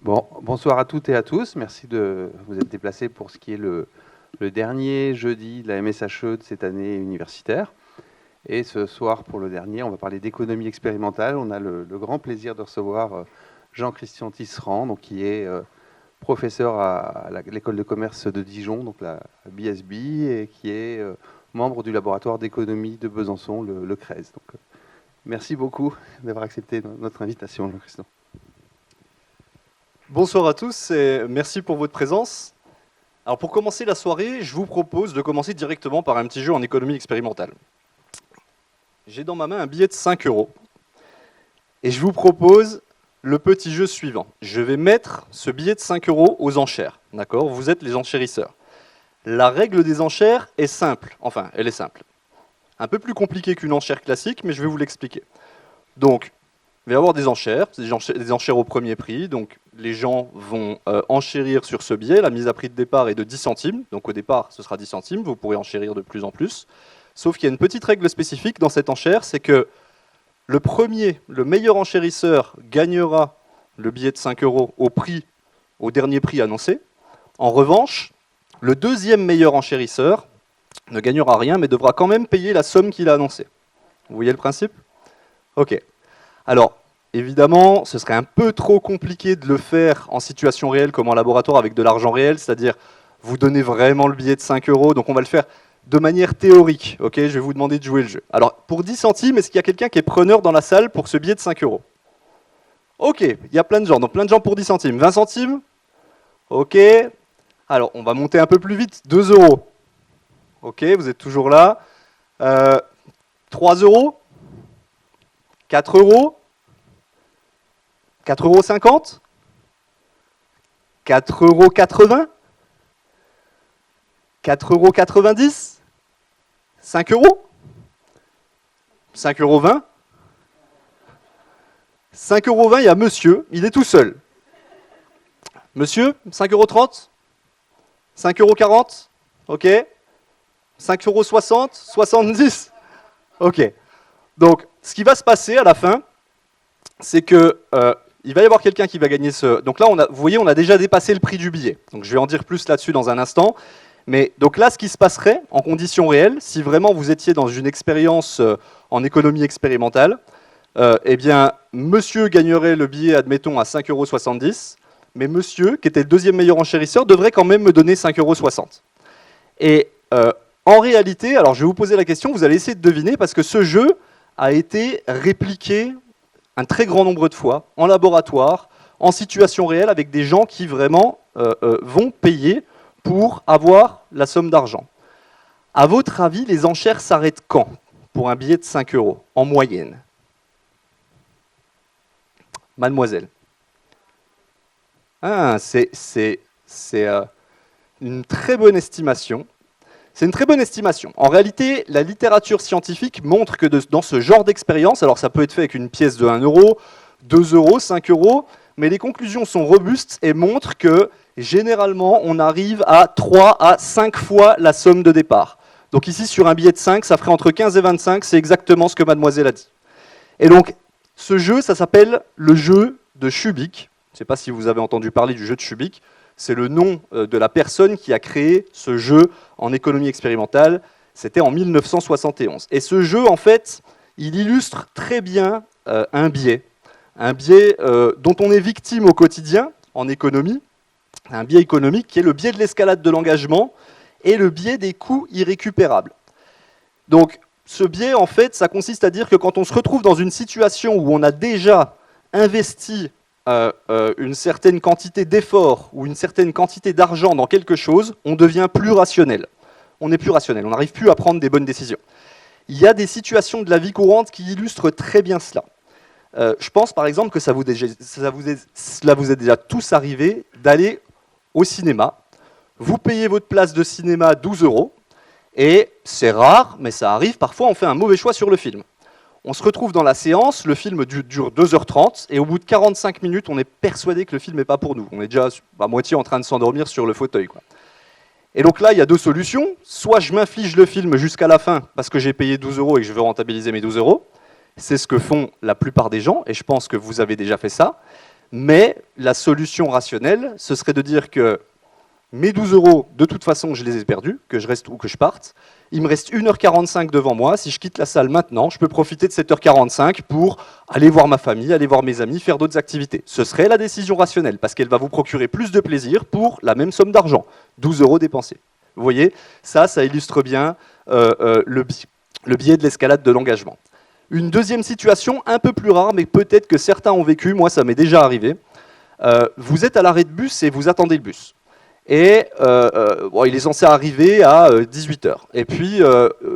Bon, bonsoir à toutes et à tous. Merci de vous être déplacés pour ce qui est le dernier jeudi de la MSHE de cette année universitaire. Et ce soir, pour le dernier, on va parler d'économie expérimentale. On a le grand plaisir de recevoir Jean-Christian Tisserand, donc, qui est professeur à l'école de commerce de Dijon, donc la BSB, et qui est membre du laboratoire d'économie de Besançon, le CRES. Donc, merci beaucoup d'avoir accepté notre invitation, Jean-Christian. Bonsoir à tous et merci pour votre présence. Alors pour commencer la soirée, je vous propose de commencer directement par un petit jeu en économie expérimentale. J'ai dans ma main un billet de 5 € et je vous propose le petit jeu suivant. Je vais mettre ce billet de 5 € aux enchères, d'accord ? Vous êtes les enchérisseurs. La règle des enchères est simple, enfin elle est simple. Un peu plus compliquée qu'une enchère classique, mais je vais vous l'expliquer. Donc, il va y avoir des enchères au premier prix, donc les gens vont enchérir sur ce billet, la mise à prix de départ est de 10 centimes, donc au départ ce sera 10 centimes, vous pourrez enchérir de plus en plus, sauf qu'il y a une petite règle spécifique dans cette enchère, c'est que le meilleur enchérisseur gagnera le billet de 5 € au dernier prix annoncé. En revanche, le deuxième meilleur enchérisseur ne gagnera rien, mais devra quand même payer la somme qu'il a annoncée. Vous voyez le principe ? Ok. Alors, évidemment, ce serait un peu trop compliqué de le faire en situation réelle comme en laboratoire avec de l'argent réel, c'est-à-dire vous donnez vraiment le billet de 5 €, donc on va le faire de manière théorique. Ok, je vais vous demander de jouer le jeu. Alors, pour 10 centimes, est-ce qu'il y a quelqu'un qui est preneur dans la salle pour ce billet de 5 €? Ok, il y a plein de gens, donc plein de gens pour 10 centimes. 20 centimes? Ok. Alors, on va monter un peu plus vite. 2 €. Ok, vous êtes toujours là. 3 €? 4 €? 4,50 €? 4,80 €? 4,90 €? 5 €? 5,20 €? 5,20 €, il y a monsieur, il est tout seul. Monsieur, 5,30 €? 5,40 €? Ok. 5,60 €? 70 €? Ok. Donc, ce qui va se passer à la fin, c'est que il va y avoir quelqu'un qui va gagner ce... Donc là, vous voyez, on a déjà dépassé le prix du billet. Donc je vais en dire plus là-dessus dans un instant. Mais donc là, ce qui se passerait en conditions réelles, si vraiment vous étiez dans une expérience en économie expérimentale, eh bien, monsieur gagnerait le billet, admettons, à 5,70 €, mais monsieur, qui était le deuxième meilleur enchérisseur, devrait quand même me donner 5,60 €. Et en réalité, alors je vais vous poser la question, vous allez essayer de deviner, parce que ce jeu a été répliqué un très grand nombre de fois, en laboratoire, en situation réelle, avec des gens qui vraiment vont payer pour avoir la somme d'argent. À votre avis, les enchères s'arrêtent quand pour un billet de 5 € en moyenne? Mademoiselle. Ah, c'est une très bonne estimation. C'est une très bonne estimation. En réalité, la littérature scientifique montre que dans ce genre d'expérience, alors ça peut être fait avec une pièce de 1 €, 2 €, 5 €, mais les conclusions sont robustes et montrent que généralement, on arrive à 3 à 5 fois la somme de départ. Donc ici, sur un billet de 5, ça ferait entre 15 et 25, c'est exactement ce que mademoiselle a dit. Et donc, ce jeu, ça s'appelle le jeu de Chubik. Je ne sais pas si vous avez entendu parler du jeu de Chubik. C'est le nom de la personne qui a créé ce jeu en économie expérimentale. C'était en 1971. Et ce jeu, en fait, il illustre très bien un biais dont on est victime au quotidien en économie, un biais économique qui est le biais de l'escalade de l'engagement et le biais des coûts irrécupérables. Donc, ce biais, en fait, ça consiste à dire que quand on se retrouve dans une situation où on a déjà investi une certaine quantité d'effort ou une certaine quantité d'argent dans quelque chose, on devient plus rationnel. On n'est plus rationnel, on n'arrive plus à prendre des bonnes décisions. Il y a des situations de la vie courante qui illustrent très bien cela. Je pense par exemple que cela vous est déjà tous arrivé d'aller au cinéma. Vous payez votre place de cinéma 12 €, et c'est rare, mais ça arrive, parfois on fait un mauvais choix sur le film. On se retrouve dans la séance, le film dure 2h30, et au bout de 45 minutes, on est persuadé que le film n'est pas pour nous. On est déjà à moitié en train de s'endormir sur le fauteuil, quoi. Et donc là, il y a deux solutions. Soit je m'inflige le film jusqu'à la fin, parce que j'ai payé 12 € et que je veux rentabiliser mes 12 €. C'est ce que font la plupart des gens, et je pense que vous avez déjà fait ça. Mais la solution rationnelle, ce serait de dire que mes 12 euros, de toute façon, je les ai perdus, que je reste ou que je parte. Il me reste 1h45 devant moi. Si je quitte la salle maintenant, je peux profiter de 7h45 pour aller voir ma famille, aller voir mes amis, faire d'autres activités. Ce serait la décision rationnelle, parce qu'elle va vous procurer plus de plaisir pour la même somme d'argent, 12 euros dépensés. Vous voyez, ça illustre bien le biais de l'escalade de l'engagement. Une deuxième situation, un peu plus rare, mais peut-être que certains ont vécu, moi ça m'est déjà arrivé. Vous êtes à l'arrêt de bus et vous attendez le bus. Et il est censé arriver à 18h. Et puis,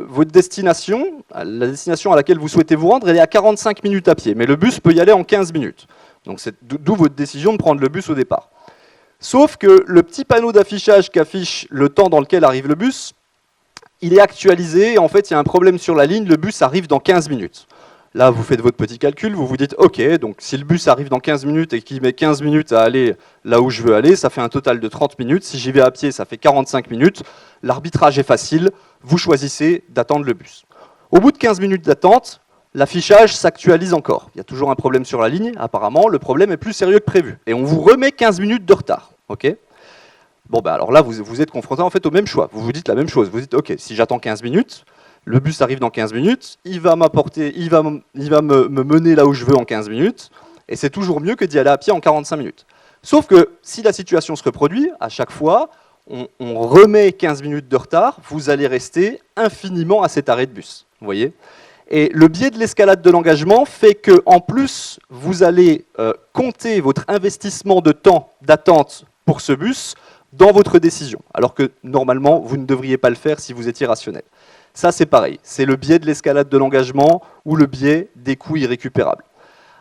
votre destination, la destination à laquelle vous souhaitez vous rendre, elle est à 45 minutes à pied. Mais le bus peut y aller en 15 minutes. Donc, c'est d'où votre décision de prendre le bus au départ. Sauf que le petit panneau d'affichage qui affiche le temps dans lequel arrive le bus, il est actualisé. Et en fait, il y a un problème sur la ligne. Le bus arrive dans 15 minutes. Là, vous faites votre petit calcul, vous vous dites, OK, donc si le bus arrive dans 15 minutes et qu'il met 15 minutes à aller là où je veux aller, ça fait un total de 30 minutes. Si j'y vais à pied, ça fait 45 minutes. L'arbitrage est facile, vous choisissez d'attendre le bus. Au bout de 15 minutes d'attente, l'affichage s'actualise encore. Il y a toujours un problème sur la ligne, apparemment, le problème est plus sérieux que prévu. Et on vous remet 15 minutes de retard. OK ? Bon, ben alors là, vous êtes confronté en fait au même choix. Vous vous dites la même chose. Vous dites, OK, si j'attends 15 minutes, le bus arrive dans 15 minutes, il va me mener là où je veux en 15 minutes, et c'est toujours mieux que d'y aller à pied en 45 minutes. Sauf que si la situation se reproduit, à chaque fois, on remet 15 minutes de retard, vous allez rester infiniment à cet arrêt de bus. Vous voyez ? Et le biais de l'escalade de l'engagement fait que, en plus, vous allez compter votre investissement de temps d'attente pour ce bus dans votre décision, alors que normalement, vous ne devriez pas le faire si vous étiez rationnel. Ça, c'est pareil. C'est le biais de l'escalade de l'engagement ou le biais des coûts irrécupérables.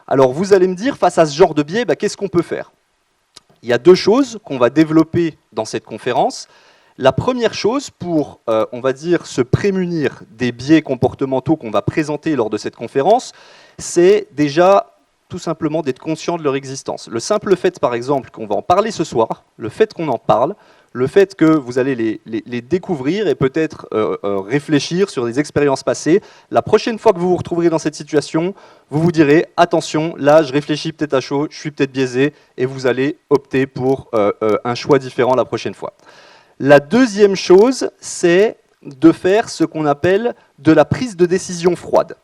Alors, vous allez me dire, face à ce genre de biais, qu'est-ce qu'on peut faire ? Il y a deux choses qu'on va développer dans cette conférence. La première chose, pour, on va dire, se prémunir des biais comportementaux qu'on va présenter lors de cette conférence, c'est déjà tout simplement d'être conscient de leur existence. Le simple fait, par exemple, qu'on va en parler ce soir, le fait qu'on en parle, le fait que vous allez les découvrir et peut-être réfléchir sur des expériences passées, la prochaine fois que vous vous retrouverez dans cette situation, vous vous direz « Attention, là, je réfléchis peut-être à chaud, je suis peut-être biaisé » et vous allez opter pour un choix différent la prochaine fois. La deuxième chose, c'est de faire ce qu'on appelle de la prise de décision froide.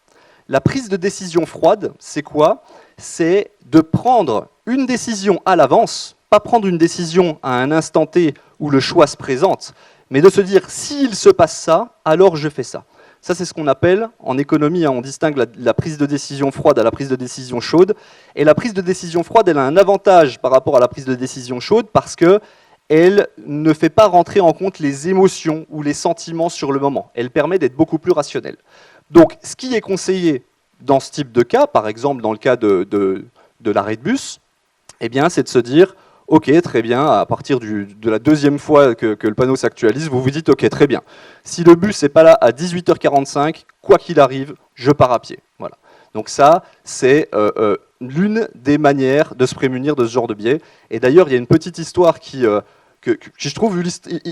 La prise de décision froide, c'est quoi ? C'est de prendre une décision à l'avance, pas prendre une décision à un instant T où le choix se présente, mais de se dire, s'il se passe ça, alors je fais ça. Ça, c'est ce qu'on appelle, en économie, on distingue la prise de décision froide à la prise de décision chaude. Et la prise de décision froide, elle a un avantage par rapport à la prise de décision chaude parce qu'elle ne fait pas rentrer en compte les émotions ou les sentiments sur le moment. Elle permet d'être beaucoup plus rationnelle. Donc, ce qui est conseillé dans ce type de cas, par exemple dans le cas de l'arrêt de bus, eh bien, c'est de se dire, OK, très bien, à partir de la deuxième fois que le panneau s'actualise, vous vous dites, OK, très bien. Si le bus n'est pas là à 18h45, quoi qu'il arrive, je pars à pied. Voilà. Donc ça, c'est l'une des manières de se prémunir de ce genre de biais. Et d'ailleurs, il y a une petite histoire qui je trouve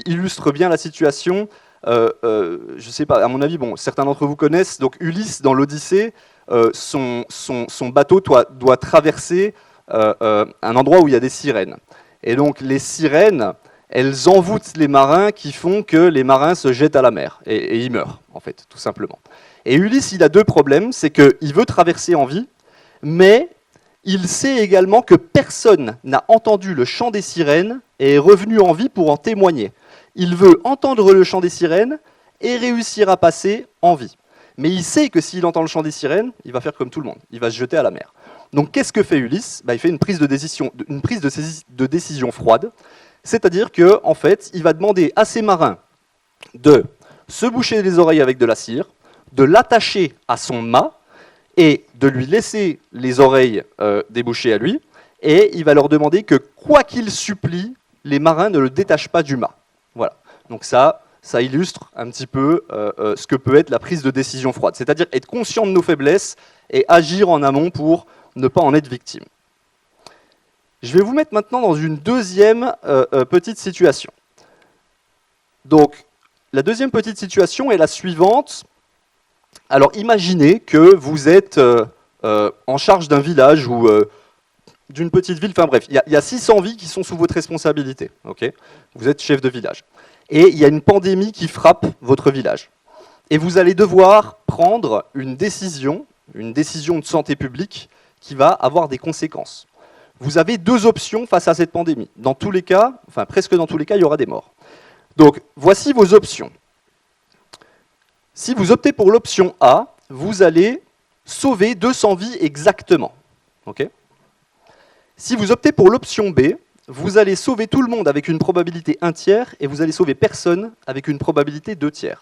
illustre bien la situation. Je sais pas, à mon avis, bon, certains d'entre vous connaissent. Donc Ulysse, dans l'Odyssée, son bateau doit traverser un endroit où il y a des sirènes. Et donc les sirènes, elles envoûtent les marins qui font que les marins se jettent à la mer. Et ils meurent, en fait, tout simplement. Et Ulysse, il a deux problèmes. C'est qu'il veut traverser en vie, mais il sait également que personne n'a entendu le chant des sirènes et est revenu en vie pour en témoigner. Il veut entendre le chant des sirènes et réussir à passer en vie. Mais il sait que s'il entend le chant des sirènes, il va faire comme tout le monde, il va se jeter à la mer. Donc qu'est-ce que fait Ulysse ? Il fait une prise de décision froide, c'est-à-dire qu'en fait, il va demander à ses marins de se boucher les oreilles avec de la cire, de l'attacher à son mât et de lui laisser les oreilles débouchées à lui, et il va leur demander que, quoi qu'il supplie, les marins ne le détachent pas du mât. Voilà. Donc ça illustre un petit peu ce que peut être la prise de décision froide, c'est-à-dire être conscient de nos faiblesses et agir en amont pour ne pas en être victime. Je vais vous mettre maintenant dans une deuxième petite situation. Donc, la deuxième petite situation est la suivante. Alors, imaginez que vous êtes en charge d'un village où d'une petite ville. Enfin bref, il y a 600 vies qui sont sous votre responsabilité. Okay, vous êtes chef de village. Et il y a une pandémie qui frappe votre village. Et vous allez devoir prendre une décision de santé publique qui va avoir des conséquences. Vous avez deux options face à cette pandémie. Dans tous les cas, enfin presque dans tous les cas, il y aura des morts. Donc voici vos options. Si vous optez pour l'option A, vous allez sauver 200 vies exactement. Okay, si vous optez pour l'option B, vous allez sauver tout le monde avec une probabilité 1/3 et vous allez sauver personne avec une probabilité 2/3.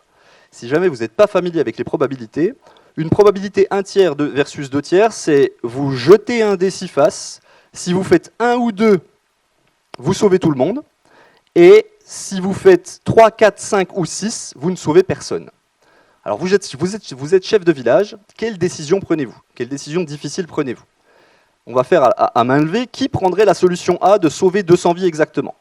Si jamais vous n'êtes pas familier avec les probabilités, une probabilité 1/3 versus 2/3, c'est vous jetez un dé 6 faces. Si vous faites 1 ou 2, vous sauvez tout le monde. Et si vous faites 3, 4, 5 ou 6, vous ne sauvez personne. Alors vous êtes chef de village, quelle décision prenez-vous? Quelle décision difficile prenez-vous? On va faire à main levée, qui prendrait la solution A de sauver 200 vies exactement?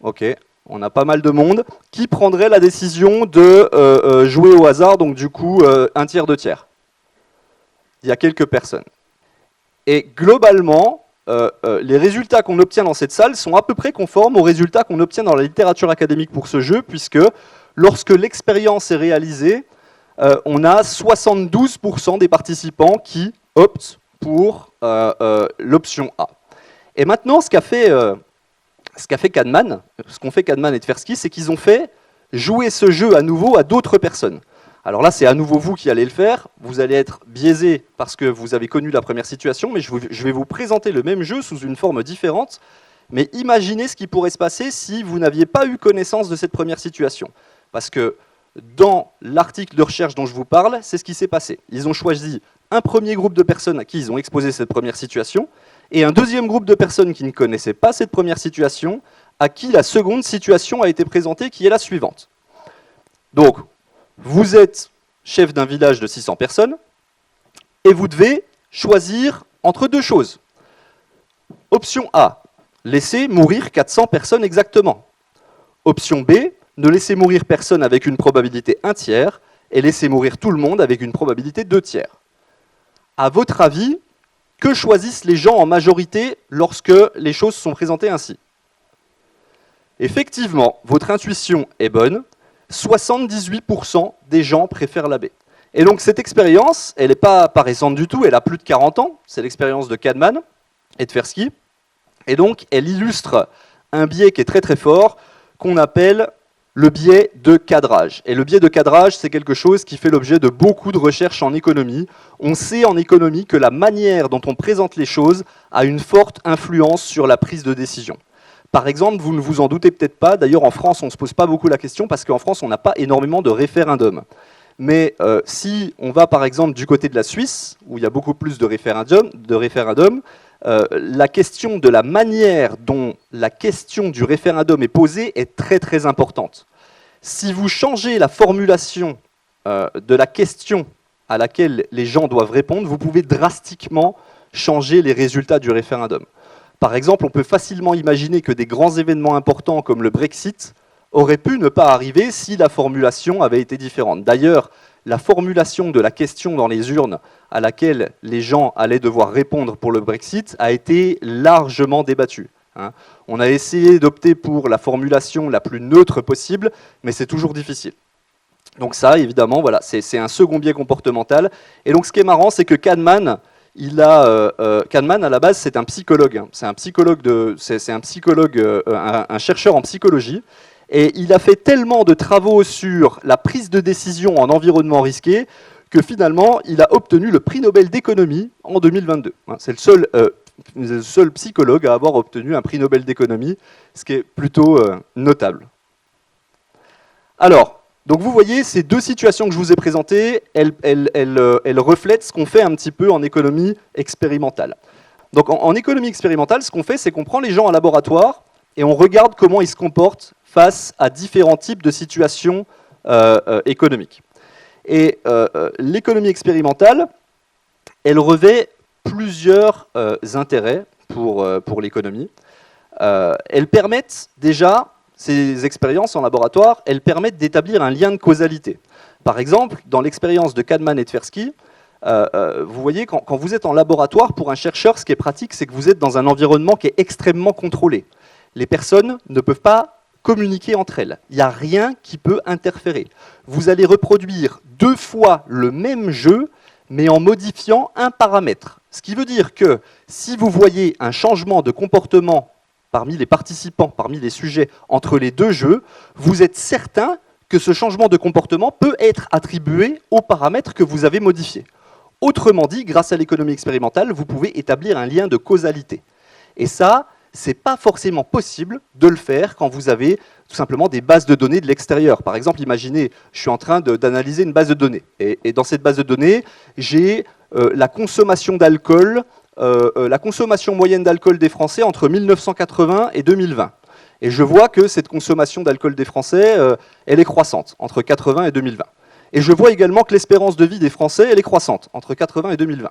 Ok, on a pas mal de monde. Qui prendrait la décision de jouer au hasard, donc du coup 1/3, 2/3? Il y a quelques personnes. Et globalement, les résultats qu'on obtient dans cette salle sont à peu près conformes aux résultats qu'on obtient dans la littérature académique pour ce jeu, puisque lorsque l'expérience est réalisée, on a 72% des participants qui optent pour l'option A. Et maintenant, ce qu'a fait Kahneman, ce qu'ont fait Kahneman et Tversky, c'est qu'ils ont fait jouer ce jeu à nouveau à d'autres personnes. Alors là, c'est à nouveau vous qui allez le faire. Vous allez être biaisé parce que vous avez connu la première situation, mais je vais vous présenter le même jeu sous une forme différente. Mais imaginez ce qui pourrait se passer si vous n'aviez pas eu connaissance de cette première situation. Parce que dans l'article de recherche dont je vous parle, c'est ce qui s'est passé. Ils ont choisi un premier groupe de personnes à qui ils ont exposé cette première situation, et un deuxième groupe de personnes qui ne connaissaient pas cette première situation, à qui la seconde situation a été présentée, qui est la suivante. Donc, vous êtes chef d'un village de 600 personnes, et vous devez choisir entre deux choses. Option A, laisser mourir 400 personnes exactement. Option B, ne laissez mourir personne avec une probabilité 1/3 et laissez mourir tout le monde avec une probabilité 2/3. À votre avis, que choisissent les gens en majorité lorsque les choses sont présentées ainsi? Effectivement, votre intuition est bonne. 78% des gens préfèrent la B. Et donc cette expérience, elle n'est pas récente du tout, elle a plus de 40 ans. C'est l'expérience de Kahneman et de Tversky. Et donc elle illustre un biais qui est très très fort, qu'on appelle le biais de cadrage. Et le biais de cadrage, c'est quelque chose qui fait l'objet de beaucoup de recherches en économie. On sait en économie que la manière dont on présente les choses a une forte influence sur la prise de décision. Par exemple, vous ne vous en doutez peut-être pas, d'ailleurs en France on ne se pose pas beaucoup la question parce qu'en France on n'a pas énormément de référendums. Mais si on va par exemple du côté de la Suisse, où il y a beaucoup plus de référendums, la question de la manière dont la question du référendum est posée est très très importante. Si vous changez la formulation de la question à laquelle les gens doivent répondre, vous pouvez drastiquement changer les résultats du référendum. Par exemple, on peut facilement imaginer que des grands événements importants comme le Brexit auraient pu ne pas arriver si la formulation avait été différente. D'ailleurs, la formulation de la question dans les urnes à laquelle les gens allaient devoir répondre pour le Brexit a été largement débattue. On a essayé d'opter pour la formulation la plus neutre possible, mais c'est toujours difficile. Donc ça, évidemment, voilà, c'est un second biais comportemental. Et donc ce qui est marrant, c'est que Kahneman, Kahneman, à la base, c'est un psychologue. C'est un chercheur en psychologie. Et il a fait tellement de travaux sur la prise de décision en environnement risqué que finalement, il a obtenu le prix Nobel d'économie en 2022. C'est le seul psychologue à avoir obtenu un prix Nobel d'économie, ce qui est plutôt notable. Alors, donc vous voyez, ces deux situations que je vous ai présentées, elles reflètent ce qu'on fait un petit peu en économie expérimentale. Donc en économie expérimentale, ce qu'on fait, c'est qu'on prend les gens en laboratoire et on regarde comment ils se comportent face à différents types de situations économiques. Et l'économie expérimentale, elle revêt plusieurs intérêts pour l'économie. Elles permettent déjà, ces expériences en laboratoire, elles permettent d'établir un lien de causalité. Par exemple, dans l'expérience de Kahneman et Tversky, Vous voyez, quand vous êtes en laboratoire, pour un chercheur, ce qui est pratique, c'est que vous êtes dans un environnement qui est extrêmement contrôlé. Les personnes ne peuvent pas communiquer entre elles. Il n'y a rien qui peut interférer. Vous allez reproduire 2 fois le même jeu, mais en modifiant un paramètre. Ce qui veut dire que si vous voyez un changement de comportement parmi les participants, parmi les sujets, entre les 2 jeux, vous êtes certain que ce changement de comportement peut être attribué au paramètre que vous avez modifié. Autrement dit, grâce à l'économie expérimentale, vous pouvez établir un lien de causalité. Et ça, ce n'est pas forcément possible de le faire quand vous avez tout simplement des bases de données de l'extérieur. Par exemple, imaginez, je suis en train d'analyser une base de données. Et dans cette base de données, j'ai la consommation d'alcool, la consommation moyenne d'alcool des Français entre 1980 et 2020. Et je vois que cette consommation d'alcool des Français, elle est croissante entre 80 et 2020. Et je vois également que l'espérance de vie des Français, elle est croissante entre 80 et 2020.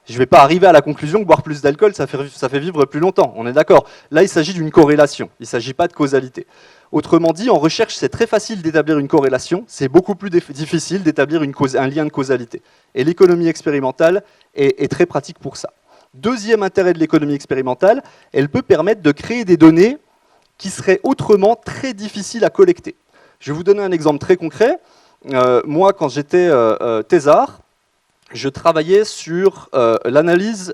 Je ne vais pas arriver à la conclusion que boire plus d'alcool, ça fait vivre plus longtemps, on est d'accord. Là, il s'agit d'une corrélation, il ne s'agit pas de causalité. Autrement dit, en recherche, c'est très facile d'établir une corrélation, c'est beaucoup plus difficile d'établir un lien de causalité. Et l'économie expérimentale est très pratique pour ça. Deuxième intérêt de l'économie expérimentale, elle peut permettre de créer des données qui seraient autrement très difficiles à collecter. Je vais vous donner un exemple très concret. Moi, quand j'étais thésard, je travaillais sur l'analyse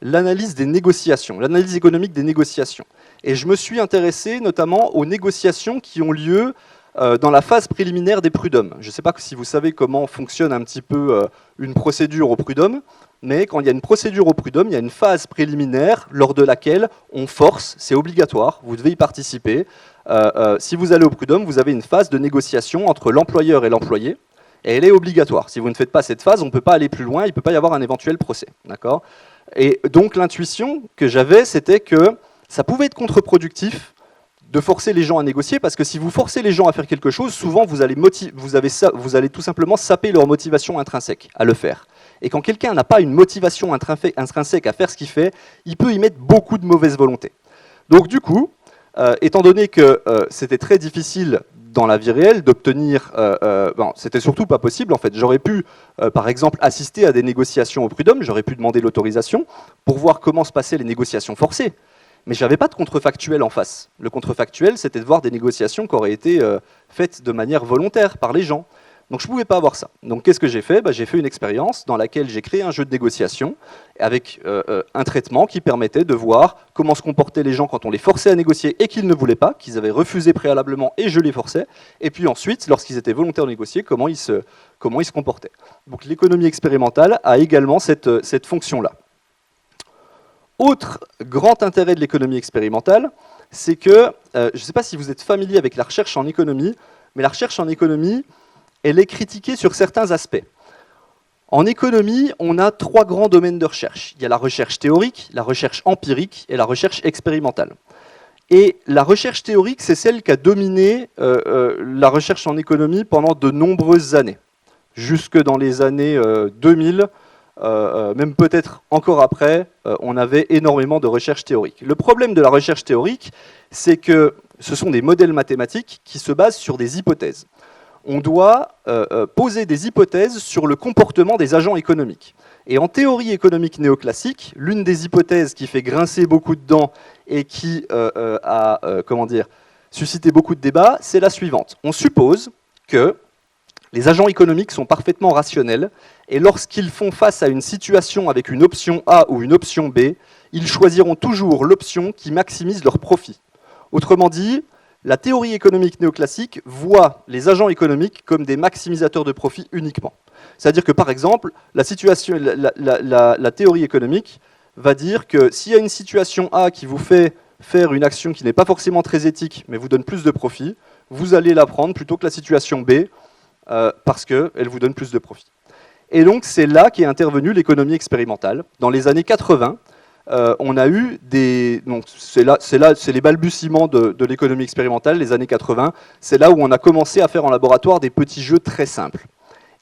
des négociations, l'analyse économique des négociations. Et je me suis intéressé notamment aux négociations qui ont lieu dans la phase préliminaire des prud'hommes. Je ne sais pas si vous savez comment fonctionne un petit peu une procédure au prud'homme, mais quand il y a une procédure au prud'homme, il y a une phase préliminaire lors de laquelle on force, c'est obligatoire, vous devez y participer. Si vous allez au prud'homme, vous avez une phase de négociation entre l'employeur et l'employé. Et elle est obligatoire. Si vous ne faites pas cette phase, on ne peut pas aller plus loin, il ne peut pas y avoir un éventuel procès. D'accord ? Et donc l'intuition que j'avais, c'était que ça pouvait être contre-productif de forcer les gens à négocier, parce que si vous forcez les gens à faire quelque chose, souvent vous allez tout simplement saper leur motivation intrinsèque à le faire. Et quand quelqu'un n'a pas une motivation intrinsèque à faire ce qu'il fait, il peut y mettre beaucoup de mauvaise volonté. Donc du coup, étant donné que c'était très difficile dans la vie réelle d'obtenir, c'était surtout pas possible en fait. J'aurais pu, par exemple, assister à des négociations au prud'homme, j'aurais pu demander l'autorisation pour voir comment se passaient les négociations forcées. Mais je n'avais pas de contrefactuel en face. Le contrefactuel, c'était de voir des négociations qui auraient été faites de manière volontaire par les gens. Donc je ne pouvais pas avoir ça. Donc qu'est-ce que j'ai fait ? J'ai fait une expérience dans laquelle j'ai créé un jeu de négociation avec un traitement qui permettait de voir comment se comportaient les gens quand on les forçait à négocier et qu'ils ne voulaient pas, qu'ils avaient refusé préalablement et je les forçais. Et puis ensuite, lorsqu'ils étaient volontaires de négocier, comment ils se comportaient. Donc l'économie expérimentale a également cette fonction-là. Autre grand intérêt de l'économie expérimentale, c'est que, je ne sais pas si vous êtes familier avec la recherche en économie, mais la recherche en économie, elle est critiquée sur certains aspects. En économie, on a 3 grands domaines de recherche. Il y a la recherche théorique, la recherche empirique et la recherche expérimentale. Et la recherche théorique, c'est celle qui a dominé la recherche en économie pendant de nombreuses années, jusque dans les années 2000, même peut-être encore après, on avait énormément de recherche théorique. Le problème de la recherche théorique, c'est que ce sont des modèles mathématiques qui se basent sur des hypothèses. On doit poser des hypothèses sur le comportement des agents économiques. Et en théorie économique néoclassique, l'une des hypothèses qui fait grincer beaucoup de dents et qui a suscité beaucoup de débats, c'est la suivante. On suppose que les agents économiques sont parfaitement rationnels et lorsqu'ils font face à une situation avec une option A ou une option B, ils choisiront toujours l'option qui maximise leur profit. Autrement dit, la théorie économique néoclassique voit les agents économiques comme des maximisateurs de profit uniquement. C'est-à-dire que, par exemple, la théorie économique va dire que s'il y a une situation A qui vous fait faire une action qui n'est pas forcément très éthique, mais vous donne plus de profit, vous allez la prendre plutôt que la situation B, parce qu'elle vous donne plus de profit. Et donc, c'est là qu'est intervenue l'économie expérimentale. Dans les années 80, on a eu des... C'est les balbutiements de l'économie expérimentale, les années 80. C'est là où on a commencé à faire en laboratoire des petits jeux très simples.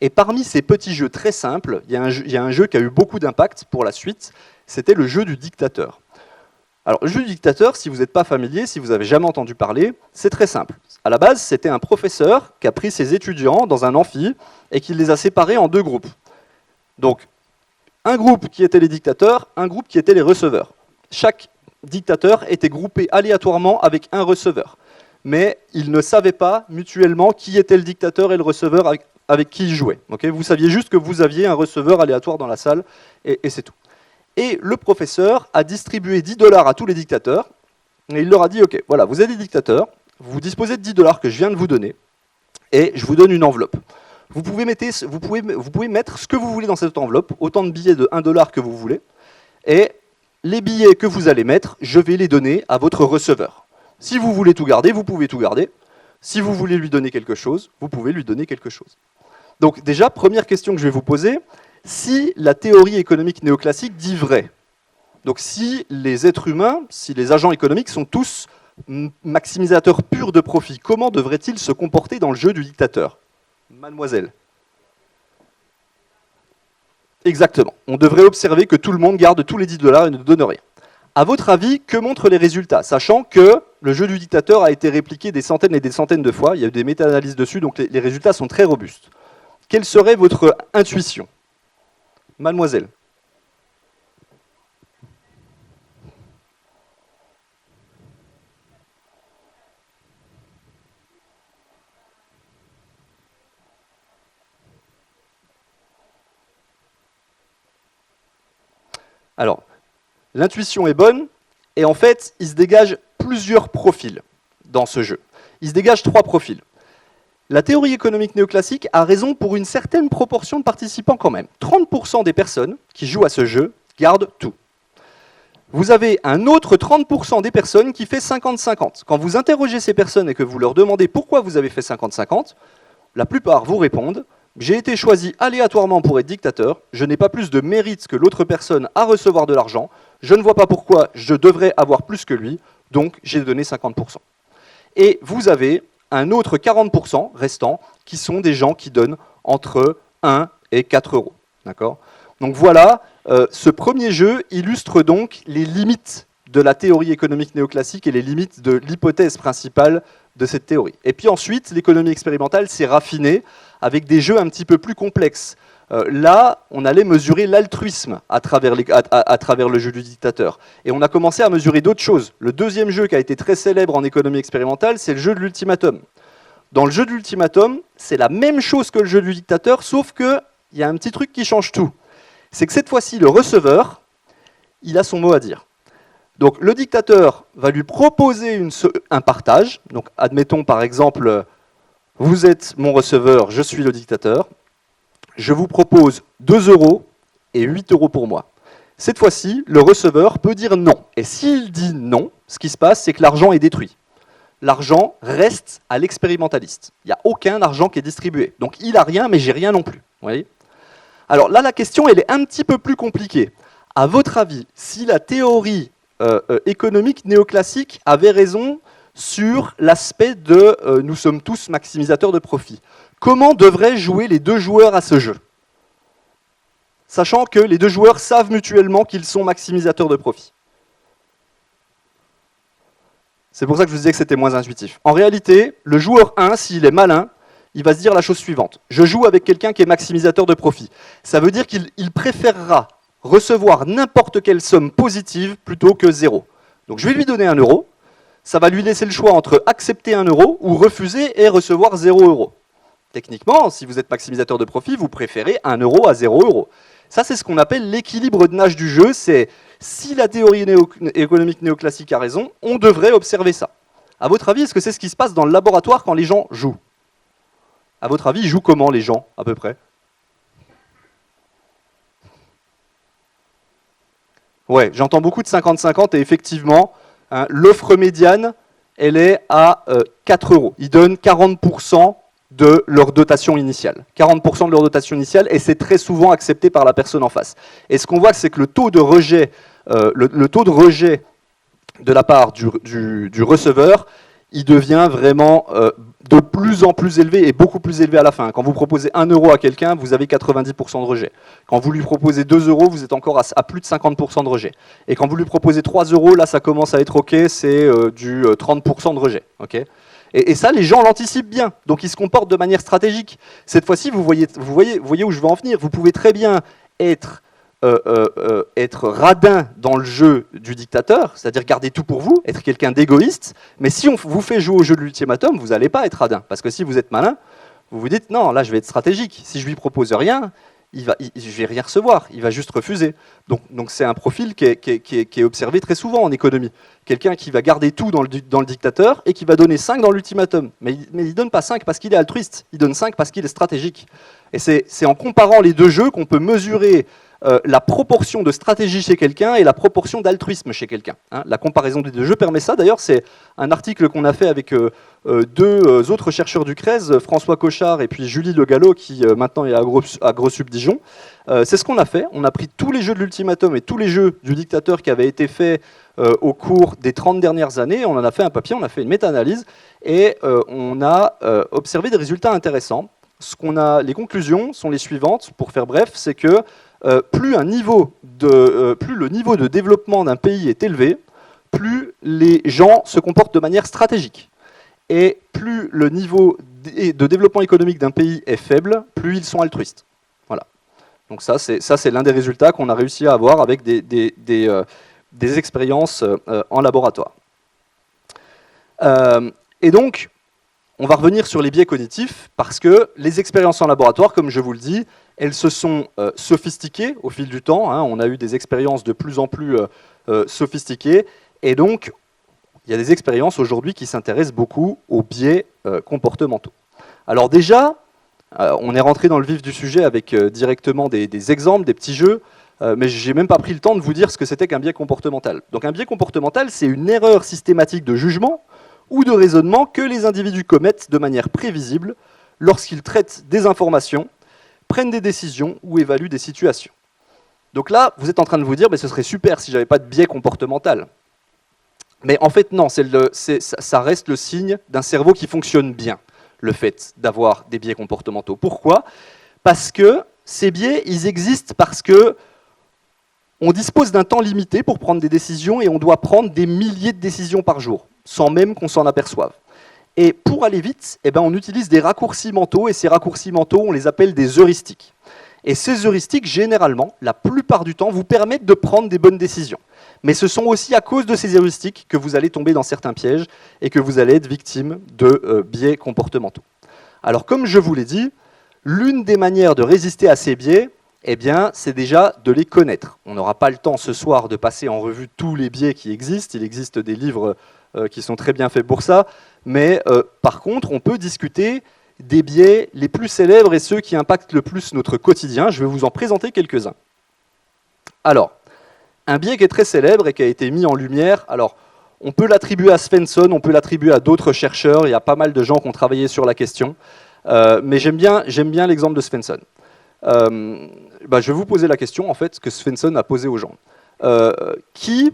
Et parmi ces petits jeux très simples, il y a un jeu qui a eu beaucoup d'impact pour la suite, c'était le jeu du dictateur. Alors, le jeu du dictateur, si vous n'êtes pas familier, si vous n'avez jamais entendu parler, c'est très simple. À la base, c'était un professeur qui a pris ses étudiants dans un amphi et qui les a séparés en deux groupes. Donc, un groupe qui était les dictateurs, un groupe qui était les receveurs. Chaque dictateur était groupé aléatoirement avec un receveur. Mais ils ne savaient pas mutuellement qui était le dictateur et le receveur avec qui ils jouaient. Okay, vous saviez juste que vous aviez un receveur aléatoire dans la salle, et c'est tout. Et le professeur a distribué 10 $ à tous les dictateurs, et il leur a dit, ok, voilà, vous êtes des dictateurs, vous disposez de 10 $ que je viens de vous donner, et je vous donne une enveloppe. Vous pouvez mettre ce que vous voulez dans cette enveloppe, autant de billets de 1 $ que vous voulez, et les billets que vous allez mettre, je vais les donner à votre receveur. Si vous voulez tout garder, vous pouvez tout garder. Si vous voulez lui donner quelque chose, vous pouvez lui donner quelque chose. Donc déjà, première question que je vais vous poser, si la théorie économique néoclassique dit vrai, donc si les êtres humains, si les agents économiques sont tous maximisateurs purs de profit, comment devraient-ils se comporter dans le jeu du dictateur? Mademoiselle. Exactement. On devrait observer que tout le monde garde tous les 10 $ et ne donne rien. À votre avis, que montrent les résultats? Sachant que le jeu du dictateur a été répliqué des centaines et des centaines de fois, il y a eu des méta-analyses dessus, donc les résultats sont très robustes. Quelle serait votre intuition? Mademoiselle. Alors, l'intuition est bonne, et en fait, il se dégage plusieurs profils dans ce jeu. Il se dégage 3 profils. La théorie économique néoclassique a raison pour une certaine proportion de participants quand même. 30% des personnes qui jouent à ce jeu gardent tout. Vous avez un autre 30% des personnes qui fait 50-50. Quand vous interrogez ces personnes et que vous leur demandez pourquoi vous avez fait 50-50, la plupart vous répondent « J'ai été choisi aléatoirement pour être dictateur, je n'ai pas plus de mérite que l'autre personne à recevoir de l'argent, je ne vois pas pourquoi je devrais avoir plus que lui, donc j'ai donné 50%. » Et vous avez un autre 40% restant qui sont des gens qui donnent entre 1 et 4 €. D'accord ? Donc voilà, ce premier jeu illustre donc les limites de la théorie économique néoclassique et les limites de l'hypothèse principale de cette théorie. Et puis ensuite, l'économie expérimentale s'est raffinée avec des jeux un petit peu plus complexes. Là, on allait mesurer l'altruisme à travers le jeu du dictateur. Et on a commencé à mesurer d'autres choses. Le deuxième jeu qui a été très célèbre en économie expérimentale, c'est le jeu de l'ultimatum. Dans le jeu de l'ultimatum, c'est la même chose que le jeu du dictateur, sauf qu'il y a un petit truc qui change tout. C'est que cette fois-ci, le receveur, il a son mot à dire. Donc le dictateur va lui proposer un partage. Donc admettons par exemple, vous êtes mon receveur, je suis le dictateur. Je vous propose 2 € et 8 € pour moi. Cette fois-ci, le receveur peut dire non. Et s'il dit non, ce qui se passe, c'est que l'argent est détruit. L'argent reste à l'expérimentaliste. Il n'y a aucun argent qui est distribué. Donc il n'a rien, mais j'ai rien non plus. Vous voyez ? Alors là, la question, elle est un petit peu plus compliquée. À votre avis, si la théorie économique néoclassique avait raison sur l'aspect de nous sommes tous maximisateurs de profit, comment devraient jouer les deux joueurs à ce jeu? Sachant que les deux joueurs savent mutuellement qu'ils sont maximisateurs de profit. C'est pour ça que je vous disais que c'était moins intuitif. En réalité, le joueur 1, s'il est malin, il va se dire la chose suivante. Je joue avec quelqu'un qui est maximisateur de profit. Ça veut dire qu'il préférera recevoir n'importe quelle somme positive plutôt que 0. Donc je vais lui donner 1 €. Ça va lui laisser le choix entre accepter 1 € ou refuser et recevoir 0 €. Techniquement, si vous êtes maximisateur de profit, vous préférez 1 € à 0 €. Ça, c'est ce qu'on appelle l'équilibre de nage du jeu. C'est si la théorie économique néoclassique a raison, on devrait observer ça. À votre avis, est-ce que c'est ce qui se passe dans le laboratoire quand les gens jouent? À votre avis, ils jouent comment les gens, à peu près? Ouais, j'entends beaucoup de 50-50 et effectivement, hein, l'offre médiane, elle est à 4 €. Ils donnent 40% de leur dotation initiale. 40% de leur dotation initiale, et c'est très souvent accepté par la personne en face. Et ce qu'on voit, c'est que le taux de rejet, de la part du receveur, il devient vraiment de plus en plus élevé et beaucoup plus élevé à la fin. Quand vous proposez 1 euro à quelqu'un, vous avez 90% de rejet. Quand vous lui proposez 2 euros, vous êtes encore à plus de 50% de rejet. Et quand vous lui proposez 3 euros, là, ça commence à être OK, c'est du 30% de rejet. Okay, et ça, les gens l'anticipent bien. Donc, ils se comportent de manière stratégique. Cette fois-ci, vous voyez où je veux en venir. Vous pouvez très bien être radin dans le jeu du dictateur, c'est-à-dire garder tout pour vous, être quelqu'un d'égoïste, mais si on vous fait jouer au jeu de l'ultimatum, vous n'allez pas être radin, parce que si vous êtes malin, vous vous dites non, là je vais être stratégique, si je lui propose rien, je vais rien recevoir, il va juste refuser. Donc c'est un profil qui est observé très souvent en économie. Quelqu'un qui va garder tout dans le dictateur et qui va donner 5 dans l'ultimatum. Mais il ne donne pas 5 parce qu'il est altruiste, il donne 5 parce qu'il est stratégique. Et c'est en comparant les deux jeux qu'on peut mesurer la proportion de stratégie chez quelqu'un et la proportion d'altruisme chez quelqu'un. Hein. La comparaison des deux jeux permet ça. D'ailleurs, c'est un article qu'on a fait avec deux autres chercheurs du CREZ, François Cochard et puis Julie Le Gallo, qui maintenant est à AgroSub Dijon. C'est ce qu'on a fait. On a pris tous les jeux de l'ultimatum et tous les jeux du dictateur qui avaient été faits au cours des 30 dernières années. On en a fait un papier, on a fait une méta-analyse et on a observé des résultats intéressants. Les conclusions sont les suivantes, pour faire bref, c'est que plus le niveau de développement d'un pays est élevé, plus les gens se comportent de manière stratégique. Et plus le niveau de développement économique d'un pays est faible, plus ils sont altruistes. Voilà. Donc ça, c'est l'un des résultats qu'on a réussi à avoir avec des expériences en laboratoire. Et donc, on va revenir sur les biais cognitifs, parce que les expériences en laboratoire, comme je vous le dis, elles se sont sophistiquées au fil du temps. Hein. On a eu des expériences de plus en plus sophistiquées. Et donc, il y a des expériences aujourd'hui qui s'intéressent beaucoup aux biais comportementaux. Alors déjà, on est rentré dans le vif du sujet avec directement des exemples, des petits jeux, mais je n'ai même pas pris le temps de vous dire ce que c'était qu'un biais comportemental. Donc un biais comportemental, c'est une erreur systématique de jugement ou de raisonnement que les individus commettent de manière prévisible lorsqu'ils traitent des informations, prennent des décisions ou évaluent des situations. Donc là, vous êtes en train de vous dire, mais ce serait super si j'avais pas de biais comportemental. Mais en fait, non, ça reste le signe d'un cerveau qui fonctionne bien, le fait d'avoir des biais comportementaux. Pourquoi ? Parce que ces biais, ils existent parce que on dispose d'un temps limité pour prendre des décisions et on doit prendre des milliers de décisions par jour, sans même qu'on s'en aperçoive. Et pour aller vite, on utilise des raccourcis mentaux, et ces raccourcis mentaux, on les appelle des heuristiques. Et ces heuristiques, généralement, la plupart du temps, vous permettent de prendre des bonnes décisions. Mais ce sont aussi à cause de ces heuristiques que vous allez tomber dans certains pièges et que vous allez être victime de biais comportementaux. Alors, comme je vous l'ai dit, l'une des manières de résister à ces biais, c'est déjà de les connaître. On n'aura pas le temps ce soir de passer en revue tous les biais qui existent. Il existe des livres qui sont très bien faits pour ça. Mais par contre, on peut discuter des biais les plus célèbres et ceux qui impactent le plus notre quotidien. Je vais vous en présenter quelques-uns. Alors, un biais qui est très célèbre et qui a été mis en lumière, alors on peut l'attribuer à Svensson, on peut l'attribuer à d'autres chercheurs, il y a pas mal de gens qui ont travaillé sur la question, mais j'aime bien l'exemple de Svensson. Je vais vous poser la question en fait que Svensson a posée aux gens. Qui,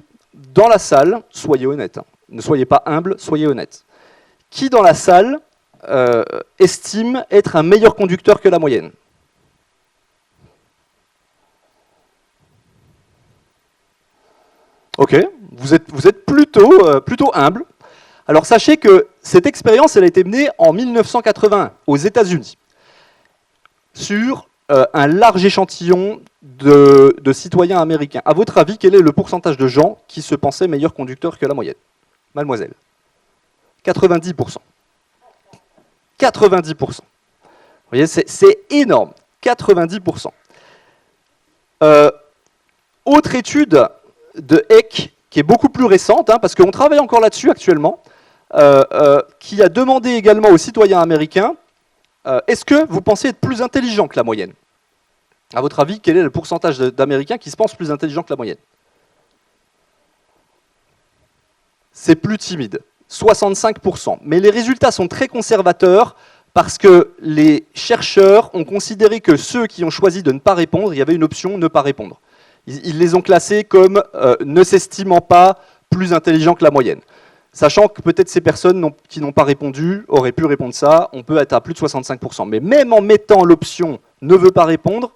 dans la salle, soyez honnête, hein, ne soyez pas humble, soyez honnête. Qui dans la salle estime être un meilleur conducteur que la moyenne ? Ok, vous êtes plutôt humble. Alors sachez que cette expérience, elle a été menée en 1981 aux États-Unis sur un large échantillon de citoyens américains. À votre avis, quel est le pourcentage de gens qui se pensaient meilleurs conducteurs que la moyenne ? Mademoiselle. 90%. 90%. Vous voyez, c'est énorme. 90%. Autre étude de Eck, qui est beaucoup plus récente, hein, parce qu'on travaille encore là-dessus actuellement, qui a demandé également aux citoyens américains, est-ce que vous pensez être plus intelligent que la moyenne ? À votre avis, quel est le pourcentage d'Américains qui se pensent plus intelligents que la moyenne ? C'est plus timide, 65%. Mais les résultats sont très conservateurs parce que les chercheurs ont considéré que ceux qui ont choisi de ne pas répondre, il y avait une option ne pas répondre. Ils les ont classés comme ne s'estimant pas plus intelligents que la moyenne. Sachant que peut-être ces personnes qui n'ont pas répondu auraient pu répondre ça, on peut être à plus de 65%. Mais même en mettant l'option « ne veut pas répondre »,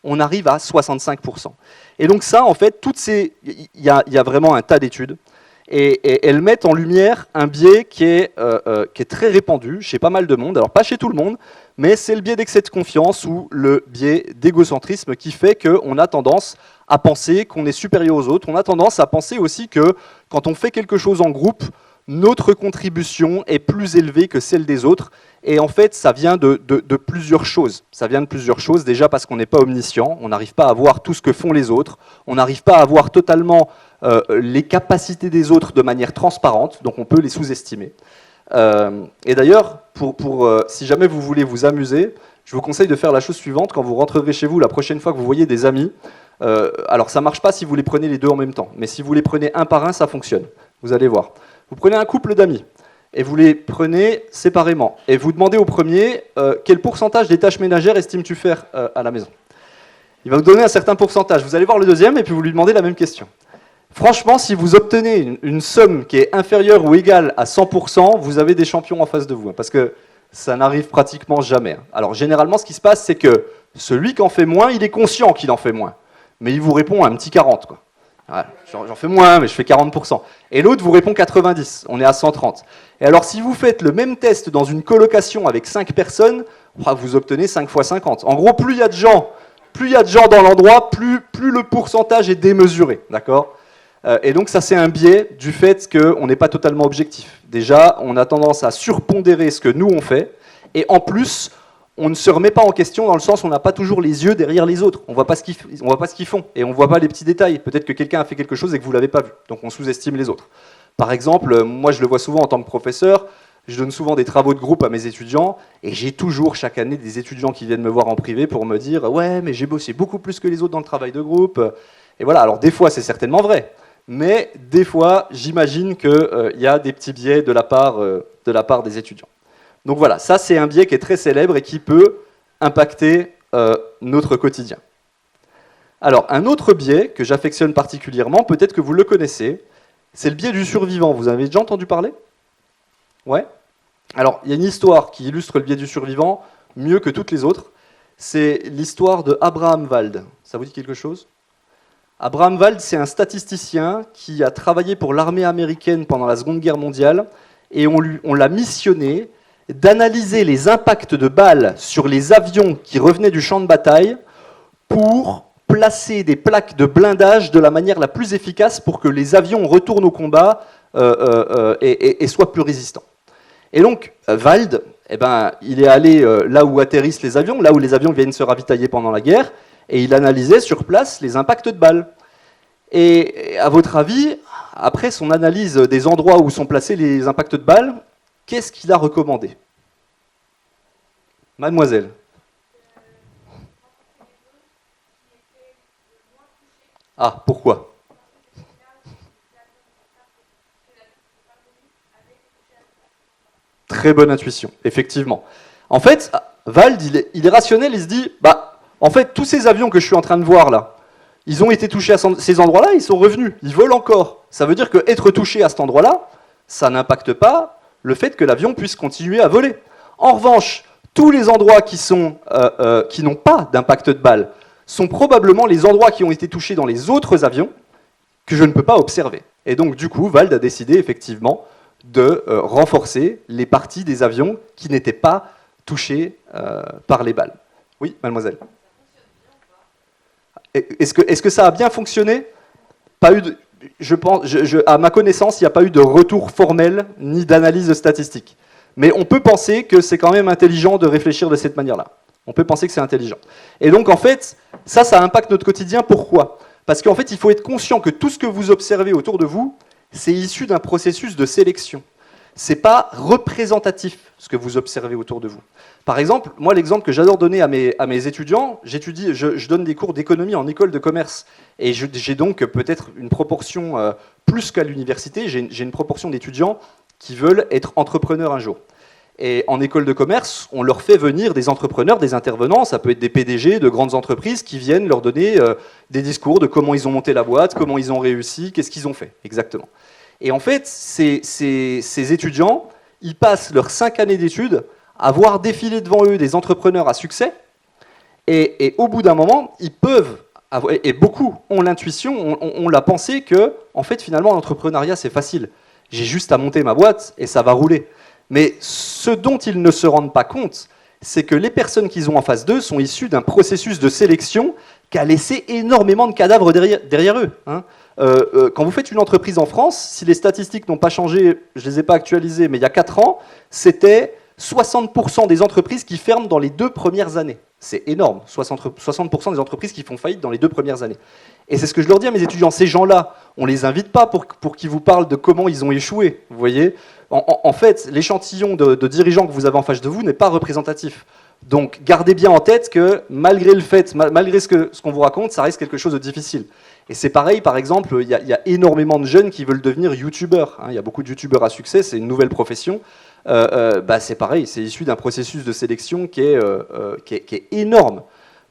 on arrive à 65%. Et donc ça, en fait, il y a vraiment un tas d'études, et elles mettent en lumière un biais qui est très répandu chez pas mal de monde, alors pas chez tout le monde, mais c'est le biais d'excès de confiance ou le biais d'égocentrisme qui fait qu'on a tendance à penser qu'on est supérieur aux autres, on a tendance à penser aussi que quand on fait quelque chose en groupe, notre contribution est plus élevée que celle des autres. Et en fait, ça vient de plusieurs choses. Ça vient de plusieurs choses, déjà parce qu'on n'est pas omniscient, on n'arrive pas à voir tout ce que font les autres, on n'arrive pas à voir totalement les capacités des autres de manière transparente, donc on peut les sous-estimer. Et d'ailleurs, si jamais vous voulez vous amuser, je vous conseille de faire la chose suivante, quand vous rentrerez chez vous la prochaine fois que vous voyez des amis, alors ça ne marche pas si vous les prenez les deux en même temps, mais si vous les prenez un par un, ça fonctionne. Vous allez voir. Vous prenez un couple d'amis, et vous les prenez séparément, et vous demandez au premier quel pourcentage des tâches ménagères estimes-tu faire à la maison. Il va vous donner un certain pourcentage. Vous allez voir le deuxième, et puis vous lui demandez la même question. Franchement, si vous obtenez une somme qui est inférieure ou égale à 100%, vous avez des champions en face de vous, hein, parce que ça n'arrive pratiquement jamais. Alors généralement, ce qui se passe, c'est que celui qui en fait moins, il est conscient qu'il en fait moins, mais il vous répond un petit 40, quoi. Voilà, j'en fais moins, mais je fais 40%. Et l'autre vous répond 90, on est à 130. Et alors si vous faites le même test dans une colocation avec 5 personnes, vous obtenez 5 fois 50. En gros, plus il y a de gens dans l'endroit, plus le pourcentage est démesuré, d'accord ? Et donc ça, c'est un biais du fait qu'on n'est pas totalement objectif. Déjà, on a tendance à surpondérer ce que nous on fait, et en plus, on ne se remet pas en question dans le sens où on n'a pas toujours les yeux derrière les autres. On ne voit pas ce qu'ils font, et on ne voit pas les petits détails. Peut-être que quelqu'un a fait quelque chose et que vous ne l'avez pas vu, donc on sous-estime les autres. Par exemple, moi je le vois souvent en tant que professeur, je donne souvent des travaux de groupe à mes étudiants, et j'ai toujours chaque année des étudiants qui viennent me voir en privé pour me dire « Ouais, mais j'ai bossé beaucoup plus que les autres dans le travail de groupe. » Et voilà, alors des fois c'est certainement vrai, mais des fois j'imagine qu'il y a des petits biais de la part des étudiants. Donc voilà, ça c'est un biais qui est très célèbre et qui peut impacter notre quotidien. Alors un autre biais que j'affectionne particulièrement, peut-être que vous le connaissez, c'est le biais du survivant. Vous avez déjà entendu parler ? Ouais ? Alors il y a une histoire qui illustre le biais du survivant mieux que toutes les autres. C'est l'histoire de Abraham Wald. Ça vous dit quelque chose ? Abraham Wald, c'est un statisticien qui a travaillé pour l'armée américaine pendant la Seconde Guerre mondiale, et on l'a missionné d'analyser les impacts de balles sur les avions qui revenaient du champ de bataille pour placer des plaques de blindage de la manière la plus efficace pour que les avions retournent au combat et soient plus résistants. Et donc, Wald, il est allé là où atterrissent les avions, là où les avions viennent se ravitailler pendant la guerre, et il analysait sur place les impacts de balles. Et à votre avis, après son analyse des endroits où sont placés les impacts de balles, qu'est-ce qu'il a recommandé ? Mademoiselle. Ah, pourquoi ? Très bonne intuition, effectivement. En fait, Wald, il est rationnel, il se dit, en fait, tous ces avions que je suis en train de voir là, ils ont été touchés à ces endroits-là, ils sont revenus, ils volent encore. Ça veut dire qu'être touché à cet endroit-là, ça n'impacte pas le fait que l'avion puisse continuer à voler. En revanche, tous les endroits qui n'ont pas d'impact de balle sont probablement les endroits qui ont été touchés dans les autres avions que je ne peux pas observer. Et donc, du coup, Wald a décidé effectivement de renforcer les parties des avions qui n'étaient pas touchées par les balles. Oui, mademoiselle. Est-ce que ça a bien fonctionné ? Pas eu de, je pense, à ma connaissance, il n'y a pas eu de retour formel ni d'analyse statistique. Mais on peut penser que c'est quand même intelligent de réfléchir de cette manière-là. On peut penser que c'est intelligent. Et donc, en fait, ça impacte notre quotidien. Pourquoi ? Parce qu'en fait, il faut être conscient que tout ce que vous observez autour de vous, c'est issu d'un processus de sélection. Ce n'est pas représentatif, ce que vous observez autour de vous. Par exemple, moi, l'exemple que j'adore donner à mes étudiants, je donne des cours d'économie en école de commerce. Et j'ai donc peut-être une proportion, plus qu'à l'université, j'ai une proportion d'étudiants qui veulent être entrepreneurs un jour. Et en école de commerce, on leur fait venir des entrepreneurs, des intervenants, ça peut être des PDG de grandes entreprises qui viennent leur donner des discours de comment ils ont monté la boîte, comment ils ont réussi, qu'est-ce qu'ils ont fait exactement. Et en fait, ces étudiants, ils passent leurs 5 années d'études à voir défiler devant eux des entrepreneurs à succès, et au bout d'un moment, ils peuvent, et beaucoup ont l'intuition, ont la pensée que, en fait, finalement, l'entrepreneuriat, c'est facile. J'ai juste à monter ma boîte et ça va rouler. Mais ce dont ils ne se rendent pas compte, c'est que les personnes qu'ils ont en face d'eux sont issues d'un processus de sélection qui a laissé énormément de cadavres derrière eux. Quand vous faites une entreprise en France, si les statistiques n'ont pas changé, je ne les ai pas actualisées, mais il y a 4 ans, c'était 60% des entreprises qui ferment dans les 2 premières années. C'est énorme, 60% des entreprises qui font faillite dans les 2 premières années. Et c'est ce que je leur dis à mes étudiants, ces gens-là, on ne les invite pas pour qu'ils vous parlent de comment ils ont échoué, vous voyez. En fait, l'échantillon de dirigeants que vous avez en face de vous n'est pas représentatif. Donc gardez bien en tête que malgré ce qu'on vous raconte, ça reste quelque chose de difficile. Et c'est pareil, par exemple, il y a énormément de jeunes qui veulent devenir youtubeurs. Il y a beaucoup de youtubeurs à succès, c'est une nouvelle profession. C'est pareil, c'est issu d'un processus de sélection qui est énorme.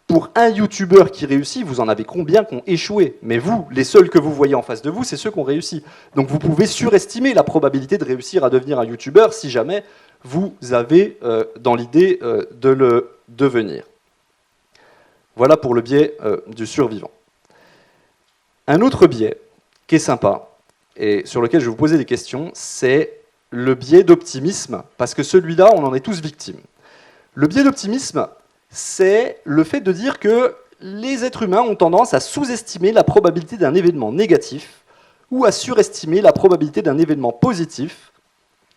Pour un youtubeur qui réussit, vous en avez combien qui ont échoué? Mais vous, les seuls que vous voyez en face de vous, c'est ceux qui ont réussi. Donc vous pouvez surestimer la probabilité de réussir à devenir un youtubeur si jamais vous avez dans l'idée de le devenir. Voilà pour le biais du survivant. Un autre biais qui est sympa et sur lequel je vais vous poser des questions, c'est le biais d'optimisme, parce que celui-là, on en est tous victimes. Le biais d'optimisme, c'est le fait de dire que les êtres humains ont tendance à sous-estimer la probabilité d'un événement négatif ou à surestimer la probabilité d'un événement positif.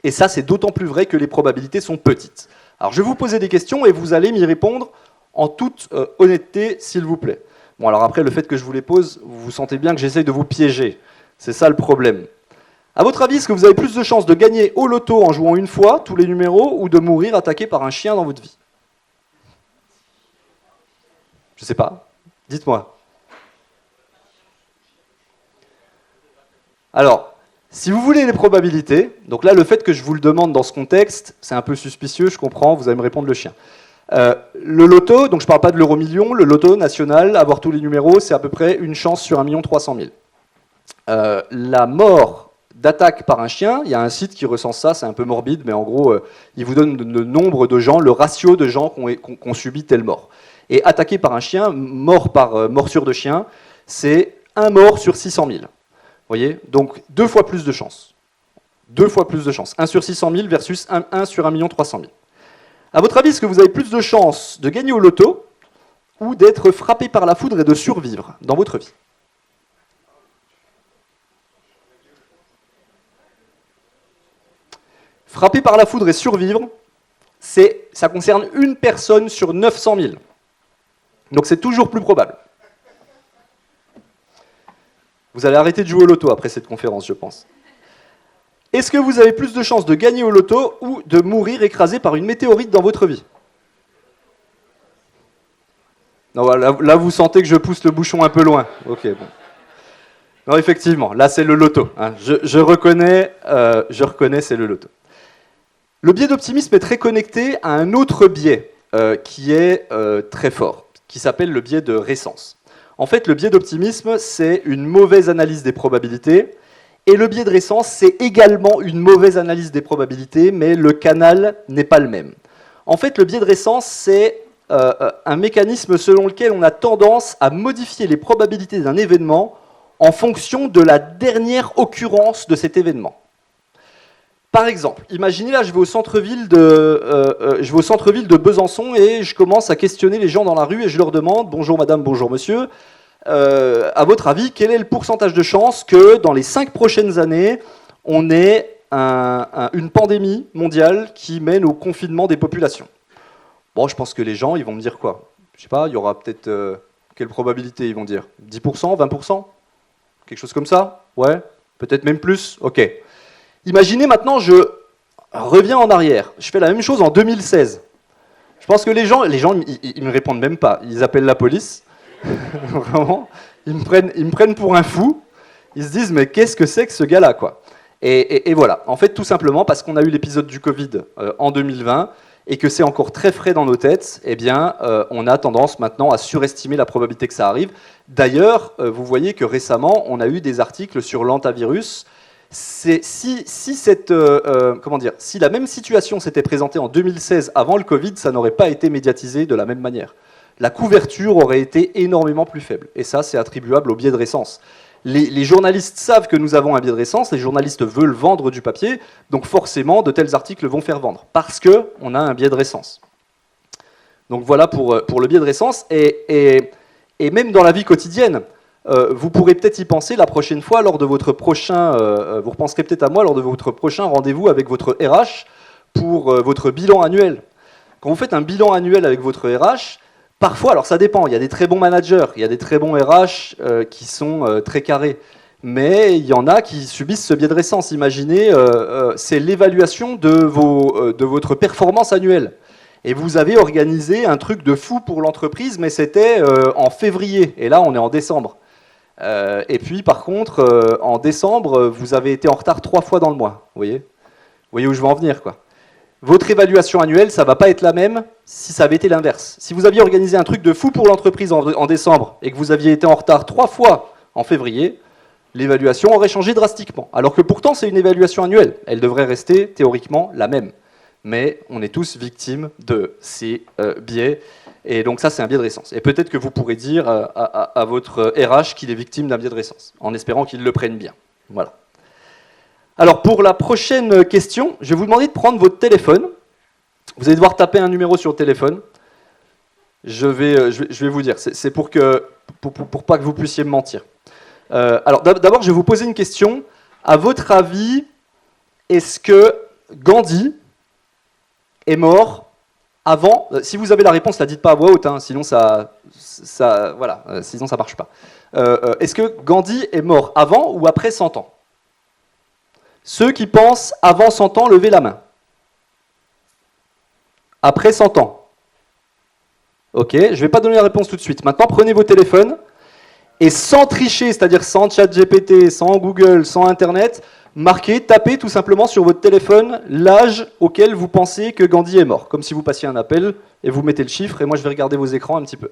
Et ça, c'est d'autant plus vrai que les probabilités sont petites. Alors, je vais vous poser des questions et vous allez m'y répondre en toute honnêteté, s'il vous plaît. Bon, alors après, le fait que je vous les pose, vous sentez bien que j'essaye de vous piéger. C'est ça le problème. À votre avis, est-ce que vous avez plus de chances de gagner au loto en jouant une fois tous les numéros ou de mourir attaqué par un chien dans votre vie? Je ne sais pas. Dites-moi. Alors, si vous voulez les probabilités, donc là, le fait que je vous le demande dans ce contexte, c'est un peu suspicieux, je comprends, vous allez me répondre le chien. Le loto, donc je ne parle pas de l'euro-million, le loto national, avoir tous les numéros, c'est à peu près une chance sur 1 300 000. La mort d'attaque par un chien, il y a un site qui recense ça, c'est un peu morbide, mais en gros, il vous donne le nombre de gens, le ratio de gens qui ont subi telle mort. Et attaqué par un chien, mort par morsure de chien, c'est 1 mort sur 600 000. Vous voyez? Donc 2 fois plus de chances. 2 fois plus de chances. 1 sur 600 000 versus 1 sur 1 300 000. À votre avis, est-ce que vous avez plus de chances de gagner au loto ou d'être frappé par la foudre et de survivre dans votre vie? Frapper par la foudre et survivre, ça concerne une personne sur 900 000. Donc c'est toujours plus probable. Vous allez arrêter de jouer au loto après cette conférence, je pense. Est-ce que vous avez plus de chances de gagner au loto ou de mourir écrasé par une météorite dans votre vie? Non, là, vous sentez que je pousse le bouchon un peu loin. Ok, bon. Non, effectivement, là c'est le loto. Hein. Je reconnais, c'est le loto. Le biais d'optimisme est très connecté à un autre biais qui est très fort, qui s'appelle le biais de récence. En fait, le biais d'optimisme, c'est une mauvaise analyse des probabilités, et le biais de récence, c'est également une mauvaise analyse des probabilités, mais le canal n'est pas le même. En fait, le biais de récence, c'est un mécanisme selon lequel on a tendance à modifier les probabilités d'un événement en fonction de la dernière occurrence de cet événement. Par exemple, imaginez là, je vais au centre-ville de Besançon et je commence à questionner les gens dans la rue et je leur demande « Bonjour madame, bonjour monsieur, à votre avis, quel est le pourcentage de chances que dans les 5 prochaines années, on ait une pandémie mondiale qui mène au confinement des populations ?» Bon, je pense que les gens, ils vont me dire quoi? Je sais pas, il y aura peut-être... quelle probabilité ils vont dire? 10%, 20%? Quelque chose comme ça? Ouais? Peut-être même plus? Ok. Imaginez maintenant, je reviens en arrière. Je fais la même chose en 2016. Je pense que les gens ils me répondent même pas. Ils appellent la police. Vraiment. Ils me prennent pour un fou. Ils se disent, mais qu'est-ce que c'est que ce gars-là, quoi? Et voilà. En fait, tout simplement parce qu'on a eu l'épisode du Covid en 2020 et que c'est encore très frais dans nos têtes, eh bien, on a tendance maintenant à surestimer la probabilité que ça arrive. D'ailleurs, vous voyez que récemment, on a eu des articles sur l'hantavirus. si la même situation s'était présentée en 2016 avant le Covid, ça n'aurait pas été médiatisé de la même manière. La couverture aurait été énormément plus faible. Et ça, c'est attribuable au biais de récence. Les journalistes savent que nous avons un biais de récence, les journalistes veulent vendre du papier, donc forcément, de tels articles vont faire vendre, parce qu'on a un biais de récence. Donc voilà pour le biais de récence, et même dans la vie quotidienne, vous pourrez peut-être y penser la prochaine fois, lors de votre prochain, vous repenserez peut-être à moi lors de votre prochain rendez-vous avec votre RH pour votre bilan annuel. Quand vous faites un bilan annuel avec votre RH, parfois, alors ça dépend, il y a des très bons managers, il y a des très bons RH qui sont très carrés, mais il y en a qui subissent ce biais de récence. Imaginez, c'est l'évaluation de votre performance annuelle. Et vous avez organisé un truc de fou pour l'entreprise, mais c'était en février, et là on est en décembre. Et puis par contre, en décembre, vous avez été en retard 3 fois dans le mois, vous voyez où je veux en venir, quoi. Votre évaluation annuelle, ça ne va pas être la même si ça avait été l'inverse. Si vous aviez organisé un truc de fou pour l'entreprise en décembre et que vous aviez été en retard 3 fois en février, l'évaluation aurait changé drastiquement. Alors que pourtant, c'est une évaluation annuelle. Elle devrait rester théoriquement la même. Mais on est tous victimes de ces biais. Et donc ça, c'est un biais de récence. Et peut-être que vous pourrez dire à votre RH qu'il est victime d'un biais de récence, en espérant qu'il le prenne bien. Voilà. Alors pour la prochaine question, je vais vous demander de prendre votre téléphone. Vous allez devoir taper un numéro sur le téléphone. Je vais vous dire, c'est pour pas que vous puissiez me mentir. Alors d'abord, je vais vous poser une question. À votre avis, est-ce que Gandhi est mort avant... Si vous avez la réponse, la dites pas à voix haute, hein, sinon sinon ça marche pas. Est-ce que Gandhi est mort avant ou après 100 ans? Ceux qui pensent avant 100 ans, levez la main. Après 100 ans. Ok, je ne vais pas donner la réponse tout de suite. Maintenant, prenez vos téléphones et sans tricher, c'est-à-dire sans ChatGPT, sans Google, sans Internet, marquez, tapez tout simplement sur votre téléphone l'âge auquel vous pensez que Gandhi est mort. Comme si vous passiez un appel et vous mettez le chiffre et moi je vais regarder vos écrans un petit peu.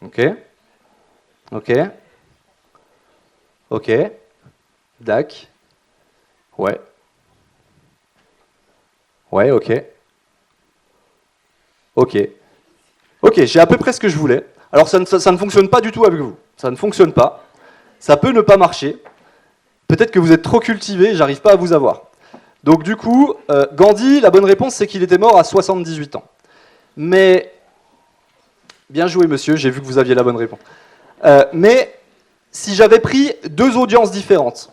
Ok. Ok. Ok. Dac. Ouais. Ouais, ok. Ok. Ok, j'ai à peu près ce que je voulais. Alors ça ne fonctionne pas du tout avec vous. Ça ne fonctionne pas. Ça peut ne pas marcher. Peut-être que vous êtes trop cultivé, j'arrive pas à vous avoir. Donc du coup, Gandhi, la bonne réponse, c'est qu'il était mort à 78 ans. Mais, bien joué monsieur, j'ai vu que vous aviez la bonne réponse. Mais, si j'avais pris 2 audiences différentes,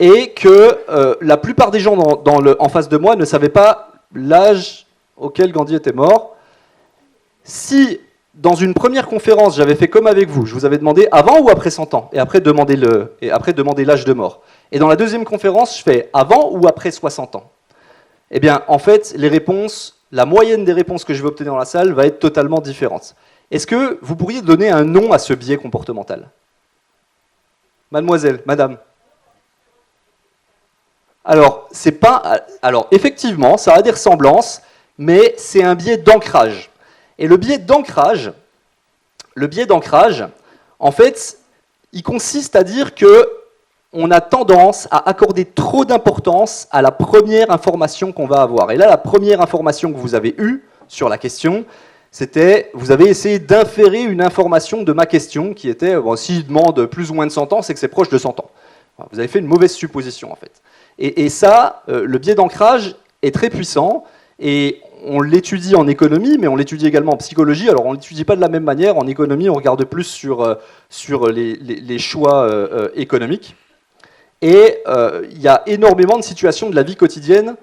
et que la plupart des gens en face de moi ne savaient pas l'âge auquel Gandhi était mort. Si, dans une première conférence, j'avais fait comme avec vous, je vous avais demandé avant ou après 100 ans, et après demander l'âge de mort. Et dans la deuxième conférence, je fais avant ou après 60 ans. Eh bien, en fait, les réponses, la moyenne des réponses que je vais obtenir dans la salle va être totalement différente. Est-ce que vous pourriez donner un nom à ce biais comportemental? Mademoiselle, madame. Alors, effectivement, ça a des ressemblances, mais c'est un biais d'ancrage. Et le biais d'ancrage, en fait, il consiste à dire qu'on a tendance à accorder trop d'importance à la première information qu'on va avoir. Et là, la première information que vous avez eue sur la question, c'était, vous avez essayé d'inférer une information de ma question qui était, bon, s'il demande plus ou moins de 100 ans, c'est que c'est proche de 100 ans. Vous avez fait une mauvaise supposition, en fait. Et ça, le biais d'ancrage est très puissant, et on l'étudie en économie, mais on l'étudie également en psychologie. Alors on ne l'étudie pas de la même manière. En économie, on regarde plus sur les choix économiques. Et il y a énormément de situations de la vie quotidienne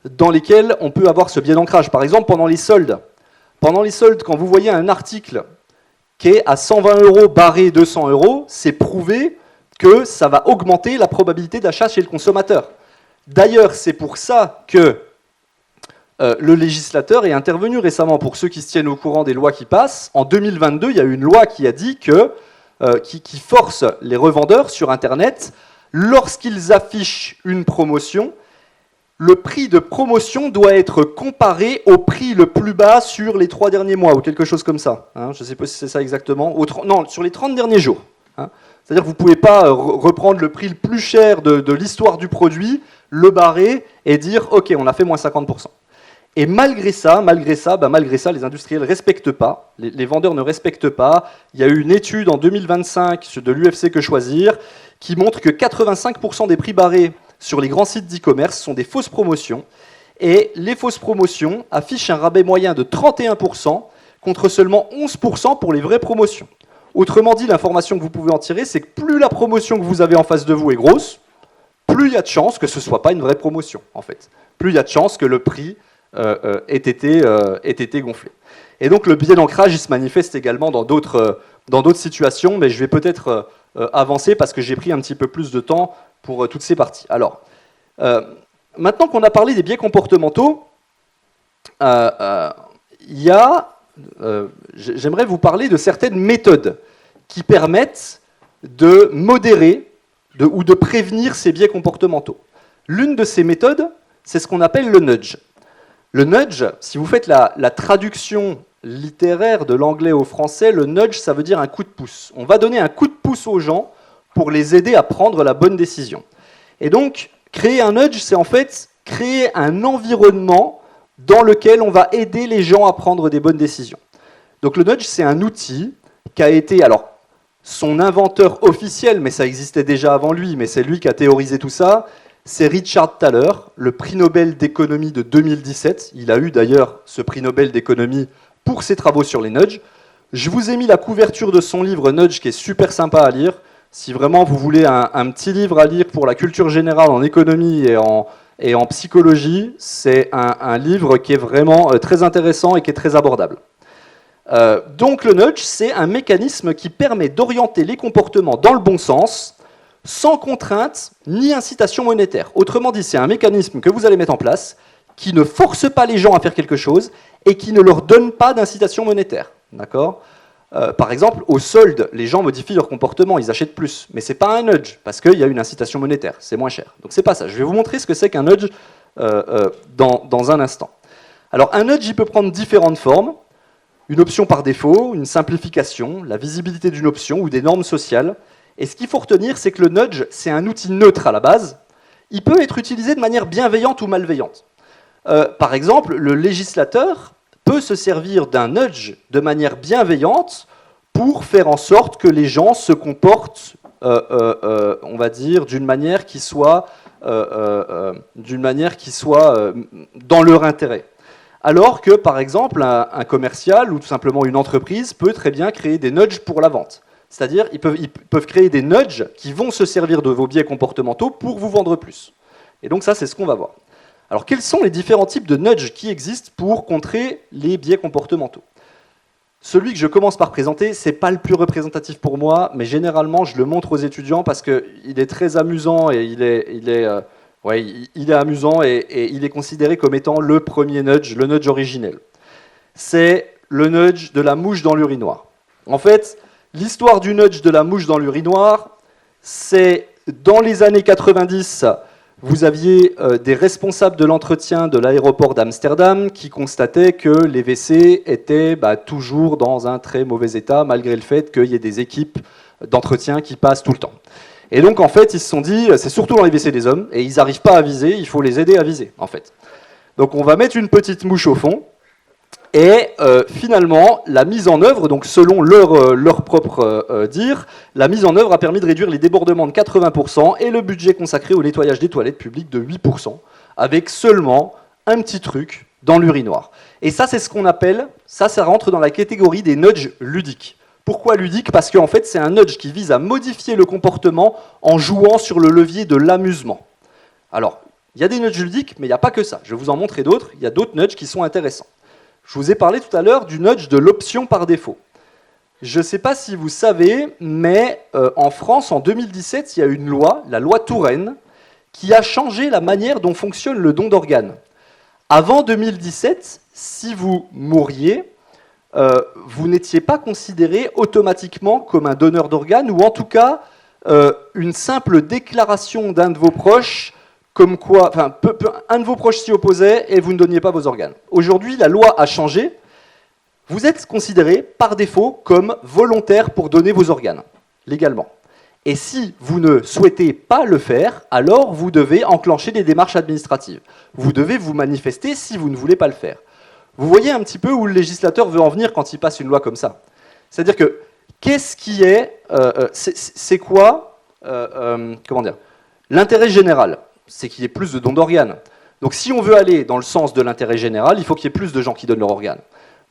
dans lesquelles on peut avoir ce biais d'ancrage. Par exemple, pendant les soldes. Pendant les soldes, quand vous voyez un article qui est à 120 € barré 200 €, c'est prouvé que ça va augmenter la probabilité d'achat chez le consommateur. D'ailleurs, c'est pour ça que le législateur est intervenu récemment. Pour ceux qui se tiennent au courant des lois qui passent, en 2022, il y a eu une loi qui a dit qui force les revendeurs sur Internet, lorsqu'ils affichent une promotion, le prix de promotion doit être comparé au prix le plus bas sur les 3 derniers mois, ou quelque chose comme ça. Hein, je ne sais pas si c'est ça exactement. Non, sur les 30 derniers jours. Hein. C'est-à-dire que vous ne pouvez pas reprendre le prix le plus cher de l'histoire du produit, le barrer et dire « Ok, on a fait moins 50%. » Et malgré ça, les industriels ne respectent pas, les vendeurs ne respectent pas. Il y a eu une étude en 2025 de l'UFC Que Choisir qui montre que 85% des prix barrés sur les grands sites d'e-commerce sont des fausses promotions. Et les fausses promotions affichent un rabais moyen de 31% contre seulement 11% pour les vraies promotions. Autrement dit, l'information que vous pouvez en tirer, c'est que plus la promotion que vous avez en face de vous est grosse, plus il y a de chances que ce ne soit pas une vraie promotion, en fait. Plus il y a de chances que le prix ait été gonflé. Et donc le biais d'ancrage, il se manifeste également dans d'autres situations, mais je vais peut-être avancer parce que j'ai pris un petit peu plus de temps pour toutes ces parties. Alors, maintenant qu'on a parlé des biais comportementaux, j'aimerais vous parler de certaines méthodes qui permettent de modérer ou de prévenir ces biais comportementaux. L'une de ces méthodes, c'est ce qu'on appelle le nudge. Le nudge, si vous faites la traduction littéraire de l'anglais au français, le nudge, ça veut dire un coup de pouce. On va donner un coup de pouce aux gens pour les aider à prendre la bonne décision. Et donc, créer un nudge, c'est en fait créer un environnement dans lequel on va aider les gens à prendre des bonnes décisions. Donc le nudge, c'est un outil qui a été, alors, son inventeur officiel, mais ça existait déjà avant lui, mais c'est lui qui a théorisé tout ça, c'est Richard Thaler, le prix Nobel d'économie de 2017. Il a eu d'ailleurs ce prix Nobel d'économie pour ses travaux sur les nudges. Je vous ai mis la couverture de son livre Nudge, qui est super sympa à lire. Si vraiment vous voulez un petit livre à lire pour la culture générale en économie et en psychologie, c'est un livre qui est vraiment très intéressant et qui est très abordable. Donc le nudge, c'est un mécanisme qui permet d'orienter les comportements dans le bon sens, sans contrainte ni incitation monétaire. Autrement dit, c'est un mécanisme que vous allez mettre en place qui ne force pas les gens à faire quelque chose et qui ne leur donne pas d'incitation monétaire. D'accord ? Par exemple, au solde, les gens modifient leur comportement, ils achètent plus. Mais ce n'est pas un nudge, parce qu'il y a une incitation monétaire, c'est moins cher. Donc c'est pas ça. Je vais vous montrer ce que c'est qu'un nudge dans un instant. Alors un nudge, il peut prendre différentes formes. Une option par défaut, une simplification, la visibilité d'une option ou des normes sociales. Et ce qu'il faut retenir, c'est que le nudge, c'est un outil neutre à la base. Il peut être utilisé de manière bienveillante ou malveillante. Par exemple, le législateur peut se servir d'un nudge de manière bienveillante pour faire en sorte que les gens se comportent, on va dire, d'une manière qui soit dans leur intérêt. Alors que, par exemple, un commercial ou tout simplement une entreprise peut très bien créer des nudges pour la vente. C'est-à-dire ils peuvent créer des nudges qui vont se servir de vos biais comportementaux pour vous vendre plus. Et donc ça, c'est ce qu'on va voir. Alors quels sont les différents types de nudges qui existent pour contrer les biais comportementaux ? Celui que je commence par présenter, ce n'est pas le plus représentatif pour moi, mais généralement je le montre aux étudiants parce qu'il est très amusant et il est amusant et il est considéré comme étant le premier nudge, le nudge originel. C'est le nudge de la mouche dans l'urinoir. En fait, l'histoire du nudge de la mouche dans l'urinoir, c'est dans les années 90, vous aviez des responsables de l'entretien de l'aéroport d'Amsterdam qui constataient que les WC étaient toujours dans un très mauvais état, malgré le fait qu'il y ait des équipes d'entretien qui passent tout le temps. Et donc, en fait, ils se sont dit, c'est surtout dans les WC des hommes, et ils n'arrivent pas à viser, il faut les aider à viser, en fait. Donc, on va mettre une petite mouche au fond, et finalement, la mise en œuvre, donc selon leur propre dire, la mise en œuvre a permis de réduire les débordements de 80% et le budget consacré au nettoyage des toilettes publiques de 8%, avec seulement un petit truc dans l'urinoir. Et ça, c'est ce qu'on appelle, ça rentre dans la catégorie des nudges ludiques. Pourquoi ludique ? Parce qu'en fait, c'est un nudge qui vise à modifier le comportement en jouant sur le levier de l'amusement. Alors, il y a des nudges ludiques, mais il n'y a pas que ça. Je vais vous en montrer d'autres. Il y a d'autres nudges qui sont intéressants. Je vous ai parlé tout à l'heure du nudge de l'option par défaut. Je ne sais pas si vous savez, mais en France, en 2017, il y a une loi, la loi Touraine, qui a changé la manière dont fonctionne le don d'organes. Avant 2017, si vous mouriez, vous n'étiez pas considéré automatiquement comme un donneur d'organes, ou en tout cas, une simple déclaration d'un de vos proches, comme quoi, un de vos proches s'y opposait et vous ne donniez pas vos organes. Aujourd'hui, la loi a changé. Vous êtes considéré par défaut comme volontaire pour donner vos organes, légalement. Et si vous ne souhaitez pas le faire, alors vous devez enclencher des démarches administratives. Vous devez vous manifester si vous ne voulez pas le faire. Vous voyez un petit peu où le législateur veut en venir quand il passe une loi comme ça. C'est-à-dire que, qu'est-ce qui est... c'est quoi comment dire, l'intérêt général? C'est qu'il y ait plus de dons d'organes. Donc si on veut aller dans le sens de l'intérêt général, il faut qu'il y ait plus de gens qui donnent leur organe.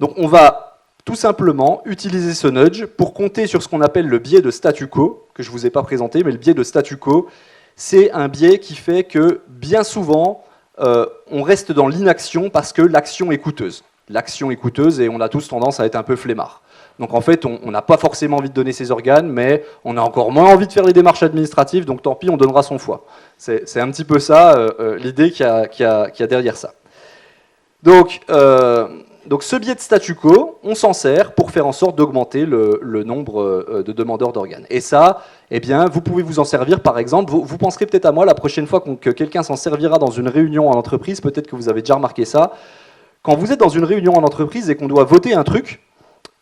Donc on va tout simplement utiliser ce nudge pour compter sur ce qu'on appelle le biais de statu quo, que je ne vous ai pas présenté, mais le biais de statu quo, c'est un biais qui fait que bien souvent, on reste dans l'inaction parce que l'action est coûteuse. L'action est coûteuse et on a tous tendance à être un peu flemmard. Donc en fait, on n'a pas forcément envie de donner ses organes, mais on a encore moins envie de faire les démarches administratives, donc tant pis, on donnera son foie. C'est un petit peu ça, l'idée qu'il y a derrière ça. Donc ce biais de statu quo, on s'en sert pour faire en sorte d'augmenter le nombre de demandeurs d'organes. Et ça, eh bien, vous pouvez vous en servir, par exemple, vous penserez peut-être à moi la prochaine fois que quelqu'un s'en servira dans une réunion en entreprise, peut-être que vous avez déjà remarqué ça. Quand vous êtes dans une réunion en entreprise et qu'on doit voter un truc,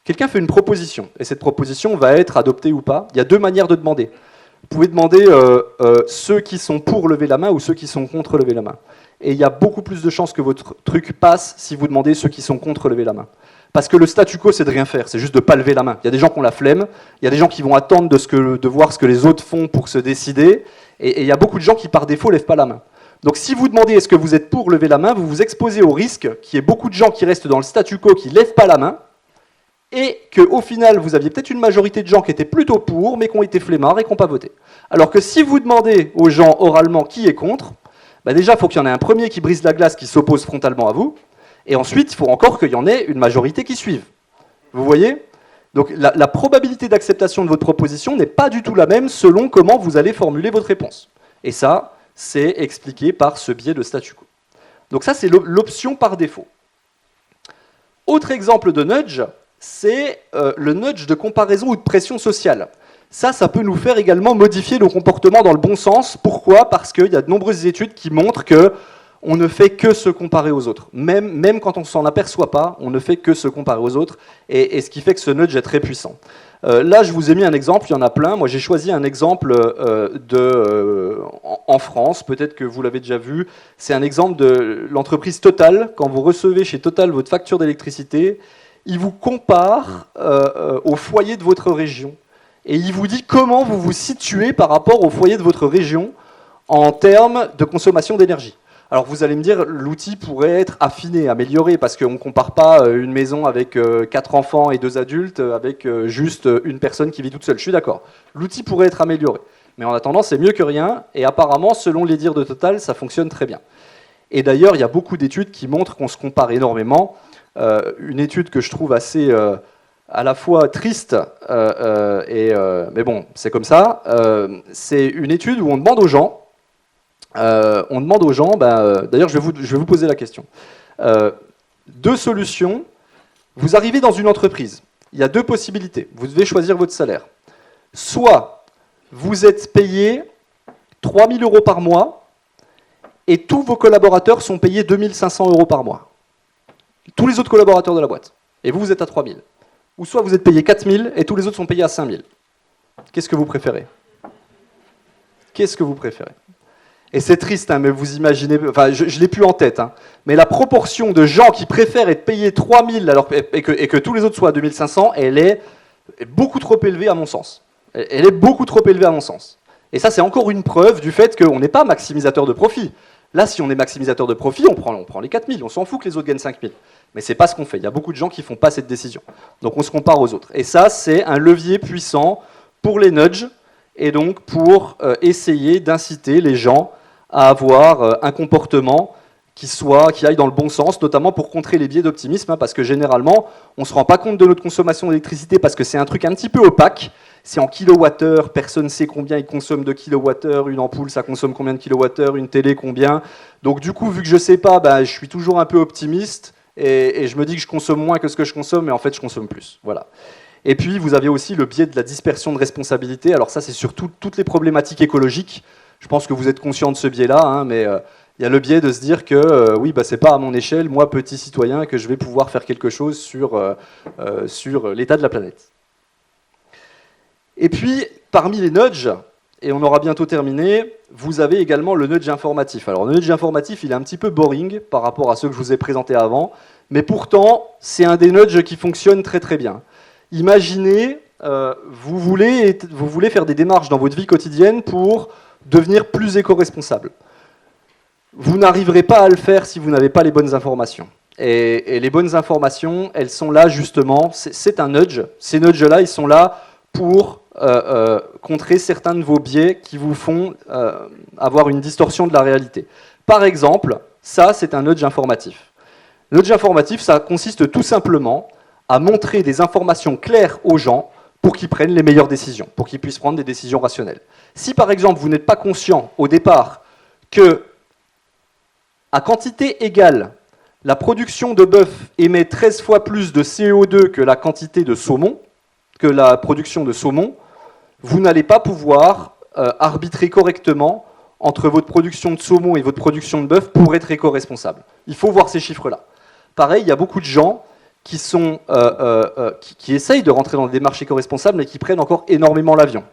quelqu'un fait une proposition, et cette proposition va être adoptée ou pas. Il y a deux manières de demander. Vous pouvez demander ceux qui sont pour lever la main ou ceux qui sont contre lever la main. Et il y a beaucoup plus de chances que votre truc passe si vous demandez ceux qui sont contre lever la main. Parce que le statu quo, c'est de rien faire, c'est juste de ne pas lever la main. Il y a des gens qui ont la flemme, il y a des gens qui vont attendre de voir ce que les autres font pour se décider, et il y a beaucoup de gens qui, par défaut, ne lèvent pas la main. Donc si vous demandez est-ce que vous êtes pour lever la main, vous vous exposez au risque qu'il y ait beaucoup de gens qui restent dans le statu quo, qui ne lèvent pas la main, et qu'au final, vous aviez peut-être une majorité de gens qui étaient plutôt pour, mais qui ont été flemmards et qui n'ont pas voté. Alors que si vous demandez aux gens oralement qui est contre, bah déjà, il faut qu'il y en ait un premier qui brise la glace, qui s'oppose frontalement à vous, et ensuite, il faut encore qu'il y en ait une majorité qui suive. Vous voyez? Donc la probabilité d'acceptation de votre proposition n'est pas du tout la même selon comment vous allez formuler votre réponse. Et ça, c'est expliqué par ce biais de statu quo. Donc ça, c'est l'option par défaut. Autre exemple de nudge, c'est le nudge de comparaison ou de pression sociale. Ça peut nous faire également modifier nos comportements dans le bon sens. Pourquoi? Parce qu'il y a de nombreuses études qui montrent qu'on ne fait que se comparer aux autres. Même quand on ne s'en aperçoit pas, on ne fait que se comparer aux autres, et ce qui fait que ce nudge est très puissant. Là, je vous ai mis un exemple, il y en a plein. Moi, j'ai choisi un exemple en France, peut-être que vous l'avez déjà vu. C'est un exemple de l'entreprise Total. Quand vous recevez chez Total votre facture d'électricité, il vous compare au foyer de votre région. Et il vous dit comment vous vous situez par rapport au foyer de votre région en termes de consommation d'énergie. Alors vous allez me dire, l'outil pourrait être affiné, amélioré, parce qu'on ne compare pas une maison avec 4 enfants et 2 adultes avec juste une personne qui vit toute seule. Je suis d'accord. L'outil pourrait être amélioré. Mais en attendant, c'est mieux que rien. Et apparemment, selon les dires de Total, ça fonctionne très bien. Et d'ailleurs, il y a beaucoup d'études qui montrent qu'on se compare énormément. Une étude que je trouve assez... à la fois triste, mais bon, c'est comme ça. C'est une étude où on demande aux gens, d'ailleurs je vais vous poser la question. Deux solutions, vous arrivez dans une entreprise, il y a deux possibilités, vous devez choisir votre salaire. Soit vous êtes payé 3 000 € par mois, et tous vos collaborateurs sont payés 2 500 € par mois. Tous les autres collaborateurs de la boîte. Et vous êtes à 3 000. Ou soit vous êtes payé 4 000 et tous les autres sont payés à 5 000. Qu'est-ce que vous préférez? Qu'est-ce que vous préférez? Et c'est triste, hein, mais vous imaginez... Enfin, je ne l'ai plus en tête, hein, mais la proportion de gens qui préfèrent être payés 3 000 et que tous les autres soient à 2 500, elle est beaucoup trop élevée à mon sens. Elle est beaucoup trop élevée à mon sens. Et ça, c'est encore une preuve du fait qu'on n'est pas maximisateur de profit. Là, si on est maximisateur de profit, on prend les 4 000, on s'en fout que les autres gagnent 5 000. Mais ce n'est pas ce qu'on fait. Il y a beaucoup de gens qui ne font pas cette décision. Donc on se compare aux autres. Et ça, c'est un levier puissant pour les nudges, et donc pour essayer d'inciter les gens à avoir un comportement qui aille dans le bon sens, notamment pour contrer les biais d'optimisme, hein, parce que généralement, on ne se rend pas compte de notre consommation d'électricité parce que c'est un truc un petit peu opaque. C'est en kilowattheures, personne ne sait combien il consomme de kilowattheures, une ampoule ça consomme combien de kilowattheures, une télé combien. Donc du coup, vu que je ne sais pas, je suis toujours un peu optimiste et je me dis que je consomme moins que ce que je consomme, mais en fait je consomme plus. Voilà. Et puis vous avez aussi le biais de la dispersion de responsabilité. Alors ça, c'est sur toutes les problématiques écologiques. Je pense que vous êtes conscient de ce biais-là, hein, mais il y a le biais de se dire que c'est pas à mon échelle, moi petit citoyen, que je vais pouvoir faire quelque chose sur l'état de la planète. Et puis, Parmi les nudges, et on aura bientôt terminé, vous avez également le nudge informatif. Alors le nudge informatif, il est un petit peu boring par rapport à ceux que je vous ai présentés avant, mais pourtant, c'est un des nudges qui fonctionne très très bien. Imaginez, vous voulez faire des démarches dans votre vie quotidienne pour devenir plus éco-responsable. Vous n'arriverez pas à le faire si vous n'avez pas les bonnes informations. Et les bonnes informations, elles sont là justement, c'est un nudge. Ces nudges-là, ils sont là pour contrer certains de vos biais qui vous font avoir une distorsion de la réalité. Par exemple, ça, c'est un nudge informatif. Le nudge informatif, ça consiste tout simplement à montrer des informations claires aux gens pour qu'ils prennent les meilleures décisions, pour qu'ils puissent prendre des décisions rationnelles. Si par exemple, vous n'êtes pas conscient au départ que, à quantité égale, la production de bœuf émet 13 fois plus de CO2 que la quantité de saumon, que la production de saumon, vous n'allez pas pouvoir arbitrer correctement entre votre production de saumon et votre production de bœuf pour être éco-responsable. Il faut voir ces chiffres-là. Pareil, il y a beaucoup de gens qui essayent de rentrer dans des démarches éco-responsables mais qui prennent encore énormément l'avion.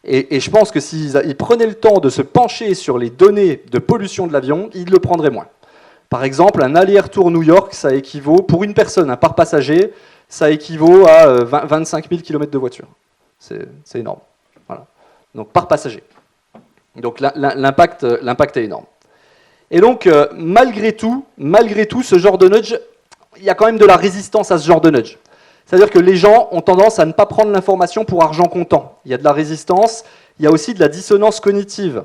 Et je pense que s'ils prenaient le temps de se pencher sur les données de pollution de l'avion, ils le prendraient moins. Par exemple, un aller-retour New York, ça équivaut, pour une personne, par passager, ça équivaut à 25 000 km de voiture. C'est énorme. Voilà. Donc par passager. Donc l'impact est énorme. Et donc, malgré tout, ce genre de nudge, il y a quand même de la résistance à ce genre de nudge. C'est-à-dire que les gens ont tendance à ne pas prendre l'information pour argent comptant. Il y a de la résistance, il y a aussi de la dissonance cognitive.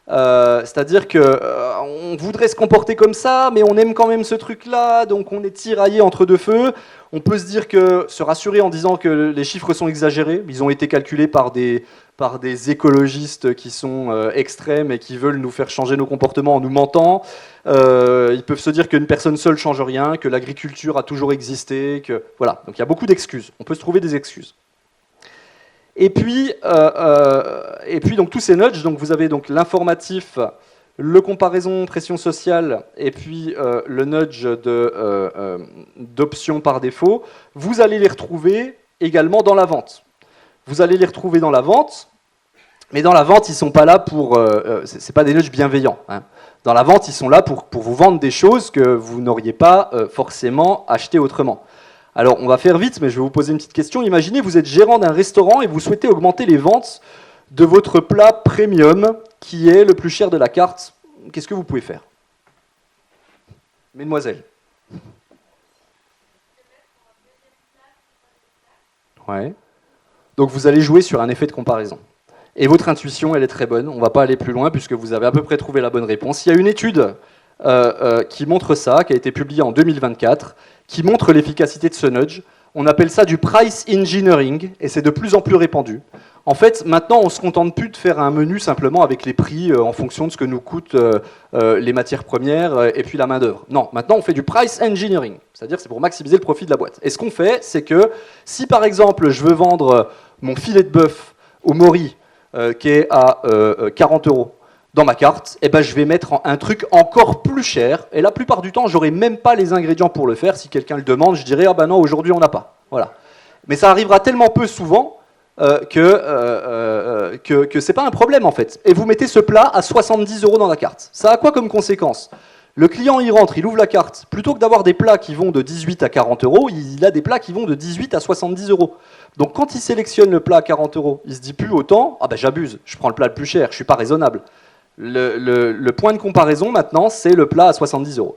C'est-à-dire qu'on voudrait se comporter comme ça, mais on aime quand même ce truc-là, donc on est tiraillé entre deux feux. On peut se rassurer en disant que les chiffres sont exagérés. Ils ont été calculés par des écologistes qui sont extrêmes et qui veulent nous faire changer nos comportements en nous mentant. Ils peuvent se dire qu'une personne seule ne change rien, que l'agriculture a toujours existé, voilà. Donc il y a beaucoup d'excuses. On peut se trouver des excuses. Et puis donc tous ces nudges, donc vous avez donc l'informatif, le comparaison pression sociale, et puis le nudge d'option par défaut. Vous allez les retrouver également dans la vente. Vous allez les retrouver dans la vente, mais dans la vente, ils sont pas là pour. C'est pas des nudges bienveillants. Hein. Dans la vente, ils sont là pour vous vendre des choses que vous n'auriez pas forcément achetées autrement. Alors, on va faire vite, mais je vais vous poser une petite question. Imaginez, vous êtes gérant d'un restaurant et vous souhaitez augmenter les ventes de votre plat premium, qui est le plus cher de la carte. Qu'est-ce que vous pouvez faire? Mesdemoiselles. Ouais. Donc, vous allez jouer sur un effet de comparaison. Et votre intuition, elle est très bonne. On ne va pas aller plus loin, puisque vous avez à peu près trouvé la bonne réponse. Il y a une étude qui montre ça, qui a été publiée en 2024, qui montre l'efficacité de ce nudge. On appelle ça du price engineering, et c'est de plus en plus répandu. En fait, maintenant, on ne se contente plus de faire un menu simplement avec les prix en fonction de ce que nous coûtent les matières premières et puis la main-d'œuvre. Non, maintenant, on fait du price engineering, c'est-à-dire que c'est pour maximiser le profit de la boîte. Et ce qu'on fait, c'est que si, par exemple, je veux vendre mon filet de bœuf au Mori, qui est à 40 € dans ma carte, eh ben, je vais mettre un truc encore plus cher. Et la plupart du temps, je n'aurai même pas les ingrédients pour le faire. Si quelqu'un le demande, je dirai « Ah ben non, aujourd'hui, on n'a pas. » Voilà. Mais ça arrivera tellement peu souvent que ce n'est pas un problème, en fait. Et vous mettez ce plat à 70 € dans la carte. Ça a quoi comme conséquence? Le client, il rentre, il ouvre la carte. Plutôt que d'avoir des plats qui vont de 18 à 40 €, il a des plats qui vont de 18 à 70 €. Donc quand il sélectionne le plat à 40 €, il se dit plus autant « Ah ben j'abuse, je prends le plat le plus cher, je ne suis pas raisonnable. » Le point de comparaison maintenant, c'est le plat à 70 €.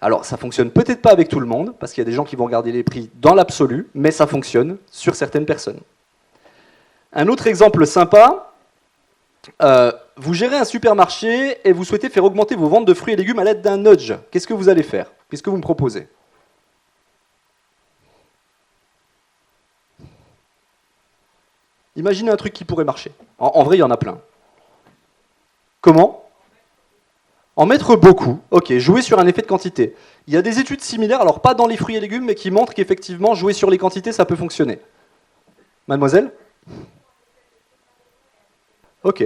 Alors ça fonctionne peut-être pas avec tout le monde, parce qu'il y a des gens qui vont regarder les prix dans l'absolu, mais ça fonctionne sur certaines personnes. Un autre exemple sympa, vous gérez un supermarché et vous souhaitez faire augmenter vos ventes de fruits et légumes à l'aide d'un nudge. Qu'est-ce que vous allez faire? Qu'est-ce que vous me proposez? Imaginez un truc qui pourrait marcher. En vrai, il y en a plein. Comment? En mettre beaucoup. Ok, jouer sur un effet de quantité. Il y a des études similaires, alors pas dans les fruits et légumes, mais qui montrent qu'effectivement, jouer sur les quantités, ça peut fonctionner. Mademoiselle? Ok.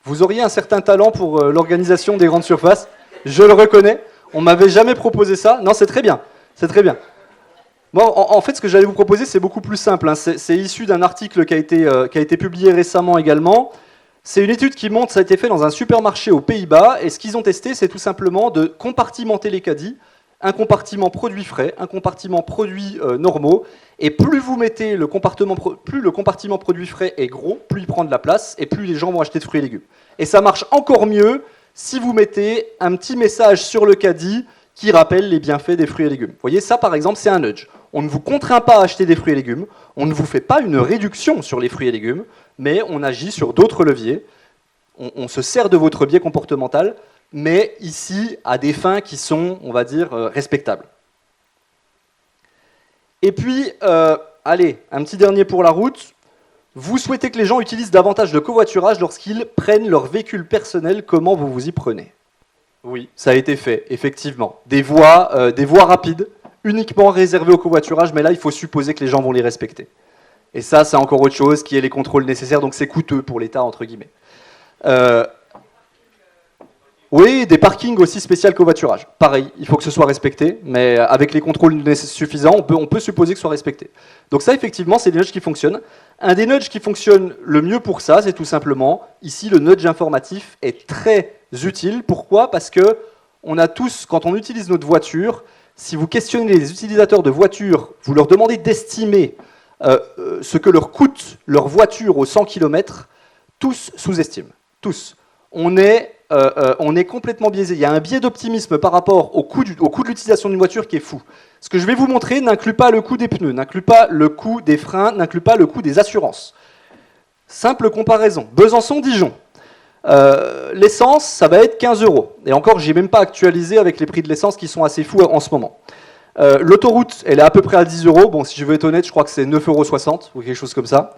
Vous auriez un certain talent pour l'organisation des grandes surfaces. Je le reconnais. On m'avait jamais proposé ça. Non, c'est très bien. C'est très bien. Moi, en fait, ce que j'allais vous proposer, c'est beaucoup plus simple, hein. C'est issu d'un article qui a été publié récemment également. C'est une étude qui montre, ça a été fait dans un supermarché aux Pays-Bas, et ce qu'ils ont testé, c'est tout simplement de compartimenter les caddies, un compartiment produits frais, un compartiment produits normaux, et plus vous mettez plus le compartiment produits frais est gros, plus il prend de la place, et plus les gens vont acheter de fruits et légumes. Et ça marche encore mieux si vous mettez un petit message sur le caddie qui rappelle les bienfaits des fruits et légumes. Vous voyez, ça par exemple, c'est un nudge. On ne vous contraint pas à acheter des fruits et légumes, on ne vous fait pas une réduction sur les fruits et légumes, mais on agit sur d'autres leviers. On se sert de votre biais comportemental, mais ici à des fins qui sont, on va dire, respectables. Et puis, allez, un petit dernier pour la route. Vous souhaitez que les gens utilisent davantage de covoiturage lorsqu'ils prennent leur véhicule personnel. Comment vous vous y prenez ? Oui, ça a été fait, effectivement. Des voies rapides, uniquement réservées au covoiturage, mais là, il faut supposer que les gens vont les respecter. Et ça, c'est encore autre chose, qui est les contrôles nécessaires, donc c'est coûteux pour l'État, entre guillemets. Oui, des parkings aussi spécial covoiturage. Pareil, il faut que ce soit respecté, mais avec les contrôles suffisants, on peut supposer que ce soit respecté. Donc ça, effectivement, c'est des nudges qui fonctionnent. Un des nudges qui fonctionne le mieux pour ça, c'est tout simplement, ici, le nudge informatif est très utile. Pourquoi ? Parce que on a tous, quand on utilise notre voiture, si vous questionnez les utilisateurs de voitures, vous leur demandez d'estimer ce que leur coûte leur voiture aux 100 km, tous sous-estiment. Tous. On est complètement biaisé. Il y a un biais d'optimisme par rapport au coût de l'utilisation d'une voiture qui est fou. Ce que je vais vous montrer n'inclut pas le coût des pneus, n'inclut pas le coût des freins, n'inclut pas le coût des assurances. Simple comparaison. Besançon-Dijon. L'essence, ça va être 15 €. Et encore, je n'ai même pas actualisé avec les prix de l'essence qui sont assez fous en ce moment. L'autoroute, elle est à peu près à 10 €. Bon, si je veux être honnête, je crois que c'est 9,60 € ou quelque chose comme ça.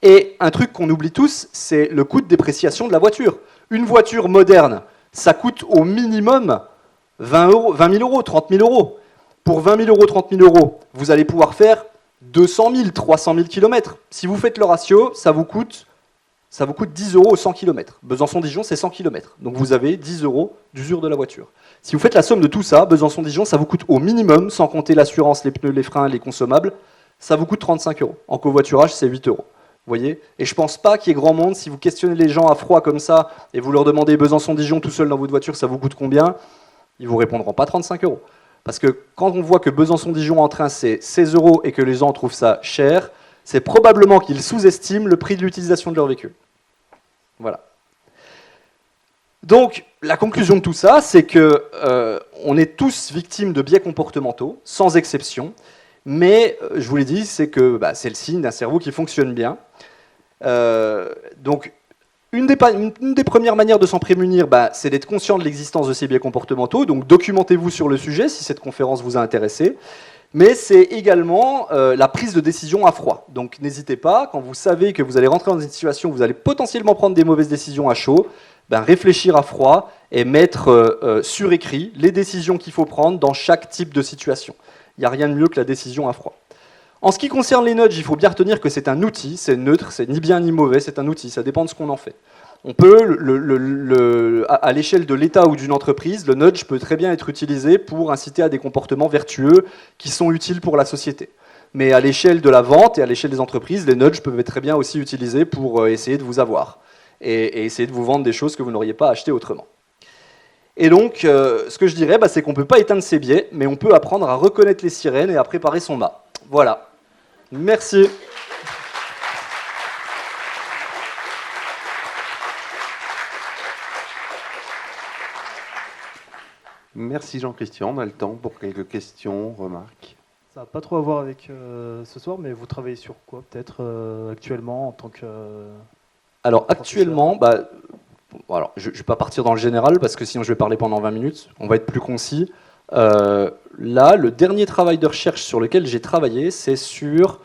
Et un truc qu'on oublie tous, c'est le coût de dépréciation de la voiture. Une voiture moderne, ça coûte au minimum 20 000 €, 30 000 €. Pour 20 000 €, 30 000 €, vous allez pouvoir faire 200 000, 300 000 km. Si vous faites le ratio, ça vous coûte 10 € au 100 km. Besançon-Dijon, c'est 100 km. Donc vous avez 10 € d'usure de la voiture. Si vous faites la somme de tout ça, Besançon-Dijon, ça vous coûte au minimum, sans compter l'assurance, les pneus, les freins, les consommables, ça vous coûte 35 €. En covoiturage, c'est 8 €. Vous voyez ? Et je ne pense pas qu'il y ait grand monde, si vous questionnez les gens à froid comme ça, et vous leur demandez Besançon-Dijon tout seul dans votre voiture, ça vous coûte combien ? Ils ne vous répondront pas 35 €. Parce que quand on voit que Besançon-Dijon en train c'est 16 € et que les gens trouvent ça cher, c'est probablement qu'ils sous-estiment le prix de l'utilisation de leur véhicule. Voilà. Donc, la conclusion de tout ça, c'est que on est tous victimes de biais comportementaux, sans exception. Mais, je vous l'ai dit, c'est que c'est le signe d'un cerveau qui fonctionne bien. Donc, une des premières manières de s'en prémunir, c'est d'être conscient de l'existence de ces biais comportementaux. Donc, documentez-vous sur le sujet si cette conférence vous a intéressé. Mais c'est également la prise de décision à froid. Donc, n'hésitez pas, quand vous savez que vous allez rentrer dans une situation où vous allez potentiellement prendre des mauvaises décisions à chaud, réfléchir à froid et mettre sur écrit les décisions qu'il faut prendre dans chaque type de situation. Il n'y a rien de mieux que la décision à froid. En ce qui concerne les nudges, il faut bien retenir que c'est un outil, c'est neutre, c'est ni bien ni mauvais, c'est un outil, ça dépend de ce qu'on en fait. On peut, à l'échelle de l'État ou d'une entreprise, le nudge peut très bien être utilisé pour inciter à des comportements vertueux qui sont utiles pour la société. Mais à l'échelle de la vente et à l'échelle des entreprises, les nudges peuvent être très bien aussi utilisés pour essayer de vous avoir et essayer de vous vendre des choses que vous n'auriez pas achetées autrement. Et donc, ce que je dirais, c'est qu'on ne peut pas éteindre ses biais, mais on peut apprendre à reconnaître les sirènes et à préparer son mât. Voilà. Merci. Merci Jean-Christian. On a le temps pour quelques questions, remarques. Ça n'a pas trop à voir avec ce soir, mais vous travaillez sur quoi, peut-être, actuellement, en tant que... Alors, actuellement, alors, je ne vais pas partir dans le général, parce que sinon je vais parler pendant 20 minutes. On va être plus concis. Là, le dernier travail de recherche sur lequel j'ai travaillé, c'est sur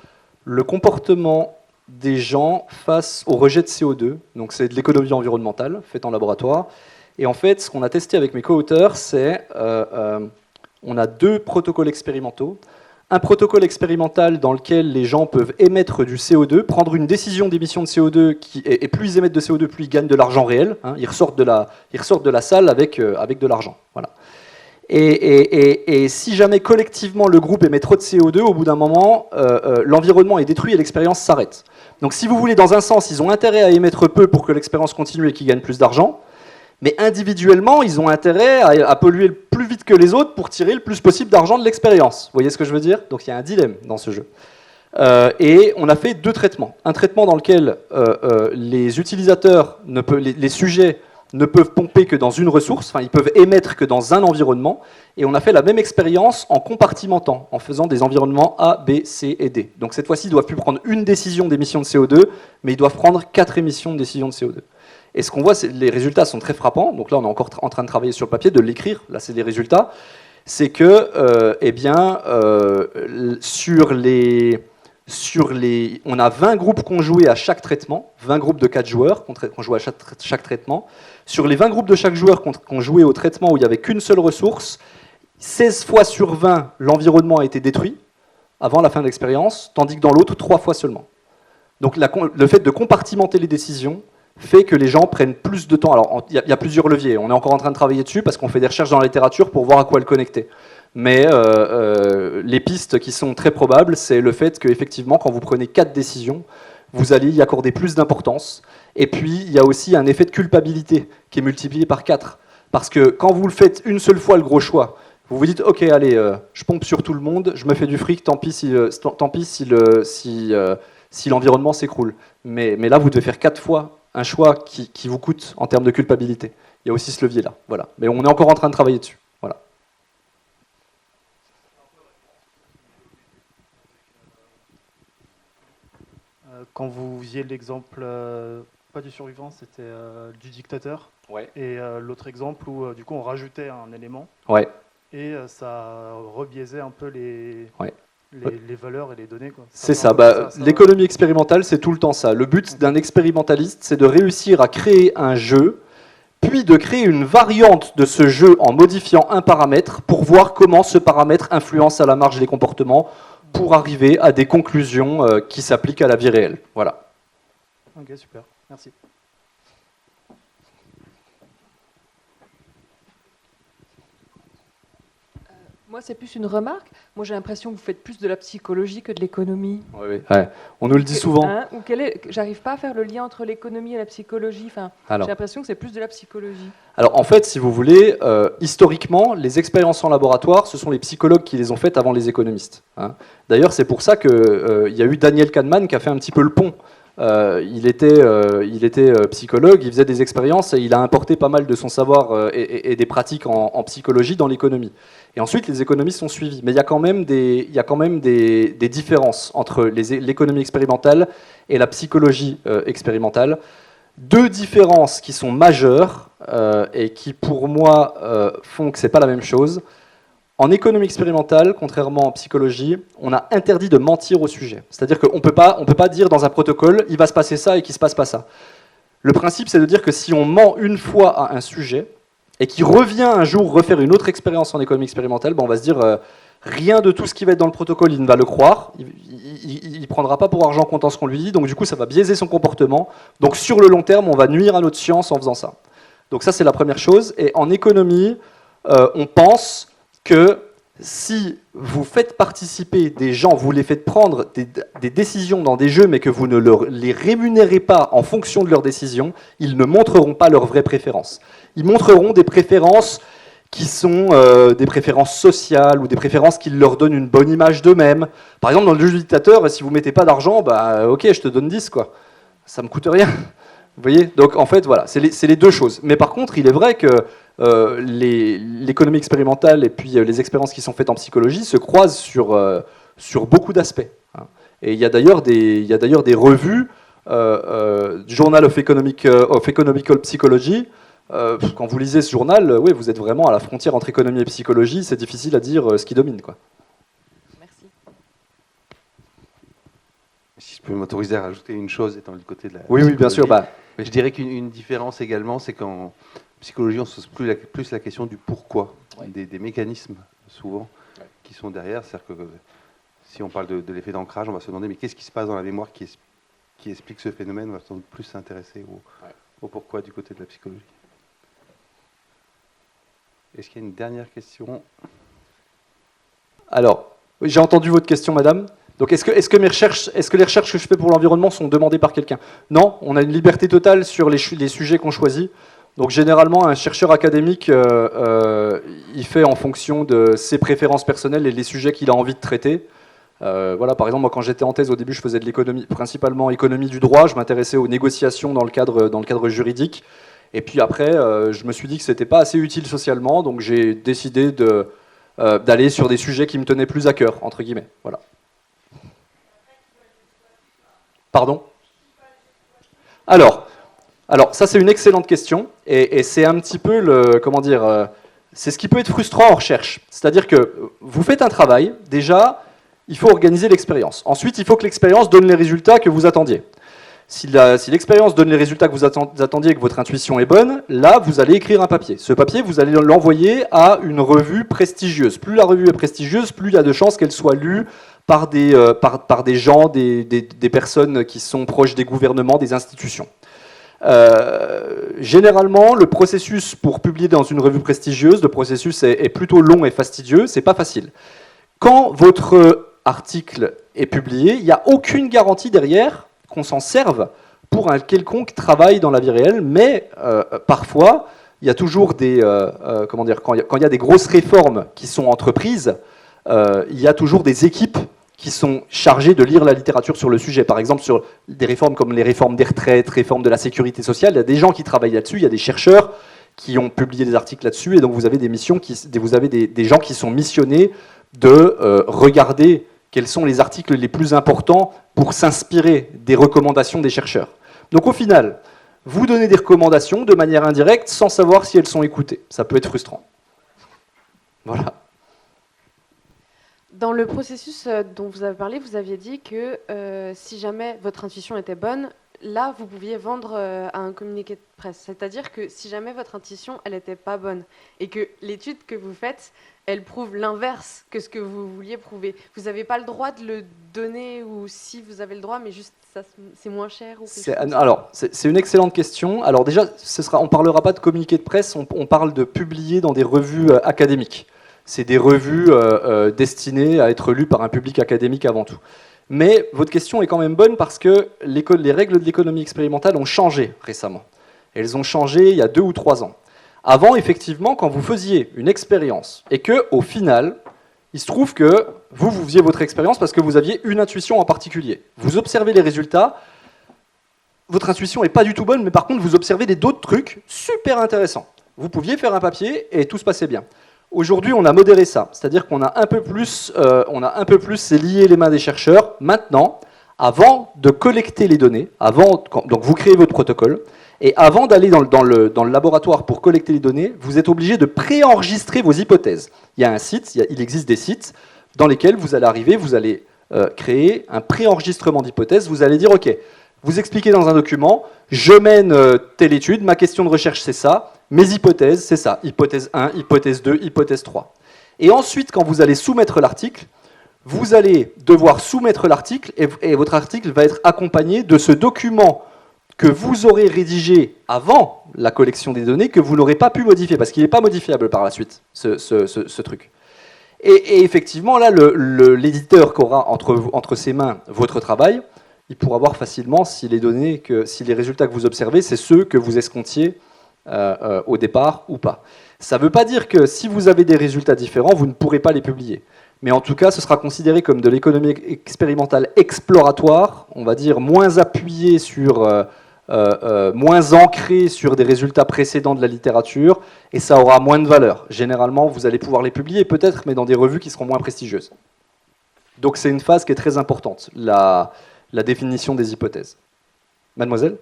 le comportement des gens face au rejet de CO2. Donc, c'est de l'économie environnementale, faite en laboratoire. Et en fait, ce qu'on a testé avec mes co-auteurs, c'est on a 2 protocoles expérimentaux. Un protocole expérimental dans lequel les gens peuvent émettre du CO2, prendre une décision d'émission de CO2, et plus ils émettent de CO2, plus ils gagnent de l'argent réel. Ils ressortent de la salle avec de l'argent. Voilà. Et si jamais collectivement le groupe émet trop de CO2, au bout d'un moment, l'environnement est détruit et l'expérience s'arrête. Donc si vous voulez, dans un sens, ils ont intérêt à émettre peu pour que l'expérience continue et qu'ils gagnent plus d'argent, mais individuellement, ils ont intérêt à polluer plus vite que les autres pour tirer le plus possible d'argent de l'expérience. Vous voyez ce que je veux dire? Donc il y a un dilemme dans ce jeu. Et on a fait 2 traitements. Un traitement dans lequel les utilisateurs, les sujets ne peuvent pomper que dans une ressource, enfin ils peuvent émettre que dans un environnement, et on a fait la même expérience en compartimentant, en faisant des environnements A, B, C et D. Donc cette fois-ci, ils ne doivent plus prendre une décision d'émission de CO2, mais ils doivent prendre 4 émissions de décision de CO2. Et ce qu'on voit, les résultats sont très frappants, donc là on est encore en train de travailler sur le papier, de l'écrire, là c'est les résultats, c'est que, on a 20 groupes qui ont joué à chaque traitement, 20 groupes de 4 joueurs qui ont joué à chaque traitement. Sur les 20 groupes de chaque joueur qui ont joué au traitement où il n'y avait qu'une seule ressource, 16 fois sur 20, l'environnement a été détruit avant la fin de l'expérience, tandis que dans l'autre, 3 fois seulement. Donc le fait de compartimenter les décisions fait que les gens prennent plus de temps. Alors il y a plusieurs leviers, on est encore en train de travailler dessus parce qu'on fait des recherches dans la littérature pour voir à quoi le connecter. Mais les pistes qui sont très probables, c'est le fait qu'effectivement, quand vous prenez 4 décisions, vous allez y accorder plus d'importance. Et puis, il y a aussi un effet de culpabilité qui est multiplié par 4. Parce que quand vous le faites une seule fois, le gros choix, vous vous dites, ok, allez, je pompe sur tout le monde, je me fais du fric, tant pis si l'environnement s'écroule. Mais là, vous devez faire 4 fois un choix qui vous coûte en termes de culpabilité. Il y a aussi ce levier-là. Voilà. Mais on est encore en train de travailler dessus. Voilà. Quand vous visiez l'exemple, pas du survivant, c'était du dictateur. Ouais. Et l'autre exemple où du coup on rajoutait un élément. Ouais. Et ça rebiaisait un peu les valeurs et les données. C'est ça. L'économie expérimentale, c'est tout le temps ça. Le but d'un expérimentaliste, c'est de réussir à créer un jeu, puis de créer une variante de ce jeu en modifiant un paramètre pour voir comment ce paramètre influence à la marge les comportements pour arriver à des conclusions qui s'appliquent à la vie réelle. Voilà. Ok, super. Merci. Moi, c'est plus une remarque. Moi, j'ai l'impression que vous faites plus de la psychologie que de l'économie. Oui. On nous le dit souvent. J'arrive pas à faire le lien entre l'économie et la psychologie. Enfin, j'ai l'impression que c'est plus de la psychologie. Alors, en fait, si vous voulez, historiquement, les expériences en laboratoire, ce sont les psychologues qui les ont faites avant les économistes. D'ailleurs, c'est pour ça qu'il y a eu Daniel Kahneman qui a fait un petit peu le pont. Il était psychologue, il faisait des expériences et il a importé pas mal de son savoir et des pratiques en psychologie dans l'économie. Et ensuite, les économistes sont suivis. Mais il y a quand même des différences entre l'économie expérimentale et la psychologie expérimentale. 2 différences qui sont majeures et qui, pour moi, font que ce n'est pas la même chose. En économie expérimentale, contrairement en psychologie, on a interdit de mentir au sujet. C'est-à-dire qu'on ne peut pas dire dans un protocole « il va se passer ça et qu'il ne se passe pas ça ». Le principe, c'est de dire que si on ment une fois à un sujet et qu'il revient un jour refaire une autre expérience en économie expérimentale, on va se dire rien de tout ce qui va être dans le protocole, il ne va le croire, il ne prendra pas pour argent comptant ce qu'on lui dit, donc du coup ça va biaiser son comportement. Donc sur le long terme, on va nuire à notre science en faisant ça. Donc ça c'est la première chose. Et en économie, on pense que si vous faites participer des gens, vous les faites prendre des décisions dans des jeux, mais que vous ne les rémunérez pas en fonction de leurs décisions, ils ne montreront pas leurs vraies préférences. Ils montreront des préférences qui sont des préférences sociales ou des préférences qui leur donnent une bonne image d'eux-mêmes. Par exemple, dans le jeu du dictateur, si vous ne mettez pas d'argent, ok, je te donne 10, quoi. Ça ne me coûte rien. Vous voyez? Donc en fait, voilà, c'est les 2 choses. Mais par contre, il est vrai que l'économie expérimentale et puis les expériences qui sont faites en psychologie se croisent sur beaucoup d'aspects. Et il y a d'ailleurs des revues, Journal of Economical Psychology. Quand vous lisez ce journal, oui, vous êtes vraiment à la frontière entre économie et psychologie. C'est difficile à dire ce qui domine, quoi. Merci. Si je peux m'autoriser à rajouter une chose, étant du côté de la Oui, bien sûr. Mais je dirais qu'une différence également, c'est qu'en psychologie, on se pose plus la question du pourquoi, des mécanismes, souvent, qui sont derrière. C'est-à-dire que si on parle de l'effet d'ancrage, on va se demander, mais qu'est-ce qui se passe dans la mémoire qui explique ce phénomène? On va sans doute plus s'intéresser au pourquoi du côté de la psychologie. Est-ce qu'il y a une dernière question? Alors, j'ai entendu votre question, madame. Donc, est-ce que les recherches que je fais pour l'environnement sont demandées par quelqu'un? Non, on a une liberté totale sur les sujets qu'on choisit. Donc, généralement, un chercheur académique, il fait en fonction de ses préférences personnelles et les sujets qu'il a envie de traiter. Voilà, par exemple, moi, quand j'étais en thèse, au début, je faisais de l'économie, principalement économie du droit. Je m'intéressais aux négociations dans le cadre juridique. Et puis après, je me suis dit que c'était pas assez utile socialement, donc j'ai décidé d'aller sur des sujets qui me tenaient plus à cœur, entre guillemets. Voilà. Pardon ? Alors, ça c'est une excellente question, et c'est un petit peu c'est ce qui peut être frustrant en recherche. C'est-à-dire que vous faites un travail, déjà, il faut organiser l'expérience. Ensuite, il faut que l'expérience donne les résultats que vous attendiez. Si l'expérience donne les résultats que vous attendiez et que votre intuition est bonne, là, vous allez écrire un papier. Ce papier, vous allez l'envoyer à une revue prestigieuse. Plus la revue est prestigieuse, plus il y a de chances qu'elle soit lue par des gens, des personnes qui sont proches des gouvernements, des institutions. Généralement, le processus pour publier dans une revue prestigieuse, le processus est plutôt long et fastidieux, c'est pas facile. Quand votre article est publié, il n'y a aucune garantie derrière qu'on s'en serve pour un quelconque travail dans la vie réelle, mais parfois, il y a toujours des... quand il y a des grosses réformes qui sont entreprises, il y a toujours des équipes qui sont chargées de lire la littérature sur le sujet. Par exemple, sur des réformes comme les réformes des retraites, réformes de la sécurité sociale, il y a des gens qui travaillent là-dessus, il y a des chercheurs qui ont publié des articles là-dessus, et donc vous avez des gens qui sont missionnés de regarder quels sont les articles les plus importants pour s'inspirer des recommandations des chercheurs. Donc au final, vous donnez des recommandations de manière indirecte sans savoir si elles sont écoutées. Ça peut être frustrant. Voilà. Dans le processus dont vous avez parlé, vous aviez dit que si jamais votre intuition était bonne, là, vous pouviez vendre à un communiqué de presse. C'est-à-dire que si jamais votre intuition, elle n'était pas bonne, et que l'étude que vous faites, elle prouve l'inverse que ce que vous vouliez prouver, vous n'avez pas le droit de le donner, ou si vous avez le droit, mais juste ça, c'est moins cher ou Alors, c'est une excellente question. Alors déjà, on ne parlera pas de communiqué de presse, on parle de publier dans des revues académiques. C'est des revues destinées à être lues par un public académique avant tout. Mais votre question est quand même bonne parce que les règles de l'économie expérimentale ont changé récemment. Elles ont changé il y a 2 ou 3 ans. Avant, effectivement, quand vous faisiez une expérience et qu'au final, il se trouve que vous faisiez votre expérience parce que vous aviez une intuition en particulier. Vous observez les résultats, votre intuition n'est pas du tout bonne, mais par contre, vous observez d'autres trucs super intéressants. Vous pouviez faire un papier et tout se passait bien. Aujourd'hui, on a modéré ça, c'est-à-dire qu'on a un peu plus lié les mains des chercheurs. Maintenant, avant de collecter les données, donc vous créez votre protocole, et avant d'aller dans le laboratoire pour collecter les données, vous êtes obligé de préenregistrer vos hypothèses. Il y a un site, il existe des sites dans lesquels vous allez arriver, vous allez créer un préenregistrement d'hypothèses, vous allez dire, OK, vous expliquez dans un document, je mène telle étude, ma question de recherche c'est ça, mes hypothèses c'est ça, hypothèse 1, hypothèse 2, hypothèse 3. Et ensuite, quand vous allez soumettre l'article, vous allez devoir soumettre l'article et votre article va être accompagné de ce document que vous aurez rédigé avant la collection des données, que vous n'aurez pas pu modifier, parce qu'il n'est pas modifiable par la suite, ce truc. Et effectivement, là, l'éditeur qui aura entre ses mains votre travail, il pourra voir facilement si les résultats que vous observez, c'est ceux que vous escomptiez au départ ou pas. Ça ne veut pas dire que si vous avez des résultats différents, vous ne pourrez pas les publier. Mais en tout cas, ce sera considéré comme de l'économie expérimentale exploratoire, on va dire moins appuyé moins ancré sur des résultats précédents de la littérature, et ça aura moins de valeur. Généralement, vous allez pouvoir les publier, peut-être, mais dans des revues qui seront moins prestigieuses. Donc c'est une phase qui est très importante, la définition des hypothèses. Mademoiselle ?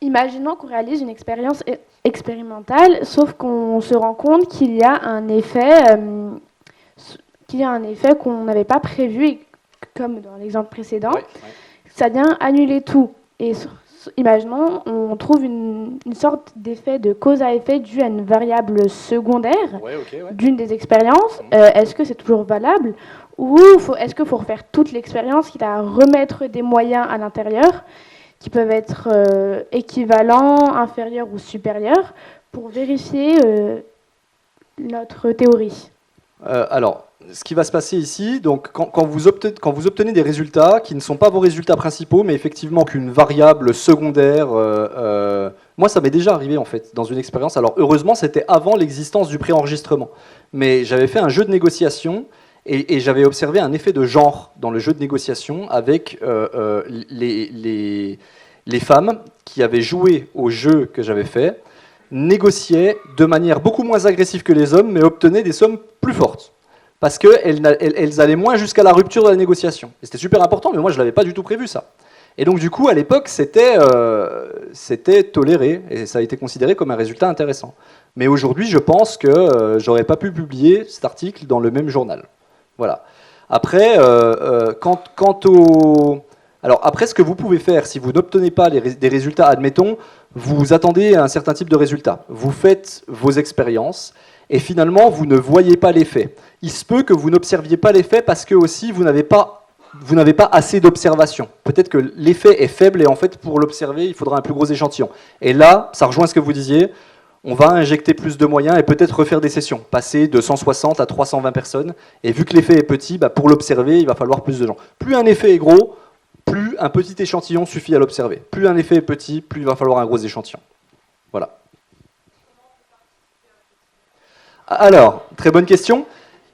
Imaginons qu'on réalise une expérience expérimentale, sauf qu'on se rend compte qu'il y a un effet qu'on n'avait pas prévu, comme dans l'exemple précédent. Ouais. Ça vient annuler tout. Et imaginons, on trouve une sorte d'effet de cause à effet dû à une variable secondaire d'une des expériences. Est-ce que c'est toujours valable ou est-ce qu'il faut refaire toute l'expérience, quitte à remettre des moyens à l'intérieur qui peuvent être équivalents, inférieurs ou supérieurs pour vérifier notre théorie? Alors, ce qui va se passer ici, donc quand vous obtenez des résultats qui ne sont pas vos résultats principaux, mais effectivement qu'une variable secondaire, moi ça m'est déjà arrivé en fait dans une expérience. Alors heureusement c'était avant l'existence du préenregistrement, mais j'avais fait un jeu de négociation et j'avais observé un effet de genre dans le jeu de négociation avec les femmes qui avaient joué au jeu que j'avais fait, négociaient de manière beaucoup moins agressive que les hommes, mais obtenaient des sommes plus fortes. Parce qu'elles allaient moins jusqu'à la rupture de la négociation. Et c'était super important, mais moi je ne l'avais pas du tout prévu ça. Et donc du coup, à l'époque, c'était toléré, et ça a été considéré comme un résultat intéressant. Mais aujourd'hui, je pense que j'aurais pas pu publier cet article dans le même journal. Voilà. Après, après, ce que vous pouvez faire, si vous n'obtenez pas des résultats, admettons, vous attendez un certain type de résultats. Vous faites vos expériences, et finalement, vous ne voyez pas l'effet. Il se peut que vous n'observiez pas l'effet parce que aussi vous n'avez pas assez d'observation. Peut-être que l'effet est faible et en fait, pour l'observer, il faudra un plus gros échantillon. Et là, ça rejoint ce que vous disiez, on va injecter plus de moyens et peut-être refaire des sessions, passer de 160 à 320 personnes. Et vu que l'effet est petit, pour l'observer, il va falloir plus de gens. Plus un effet est gros, plus un petit échantillon suffit à l'observer. Plus un effet est petit, plus il va falloir un gros échantillon. Voilà. Alors, très bonne question.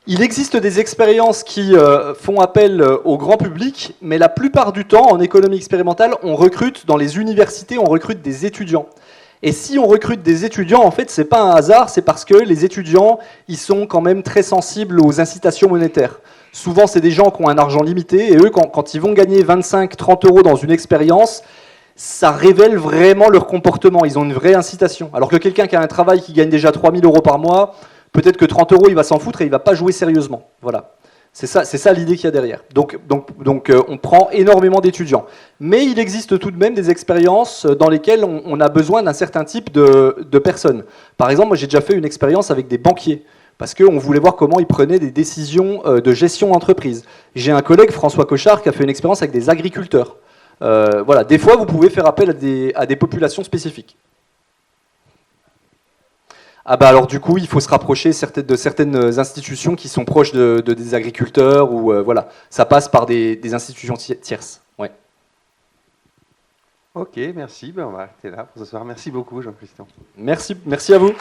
Il existe des expériences qui font appel au grand public, mais la plupart du temps, en économie expérimentale, on recrute dans les universités, on recrute des étudiants. Et si on recrute des étudiants, en fait, c'est pas un hasard, c'est parce que les étudiants, ils sont quand même très sensibles aux incitations monétaires. Souvent, c'est des gens qui ont un argent limité, et eux, quand ils vont gagner 25-30 € dans une expérience, ça révèle vraiment leur comportement. Ils ont une vraie incitation. Alors que quelqu'un qui a un travail qui gagne déjà 3 000 € par mois, peut-être que 30 € il va s'en foutre et il ne va pas jouer sérieusement. Voilà. C'est ça l'idée qu'il y a derrière. Donc on prend énormément d'étudiants. Mais il existe tout de même des expériences dans lesquelles on a besoin d'un certain type de personnes. Par exemple, moi j'ai déjà fait une expérience avec des banquiers, parce qu'on voulait voir comment ils prenaient des décisions de gestion d'entreprise. J'ai un collègue, François Cochard, qui a fait une expérience avec des agriculteurs. Voilà. Des fois, vous pouvez faire appel à des populations spécifiques. Alors du coup, il faut se rapprocher de certaines institutions qui sont proches des agriculteurs, ou voilà, ça passe par des institutions tierces. Ouais. Ok, merci. On va arrêter là pour ce soir. Merci beaucoup, Jean-Christian. Merci à vous.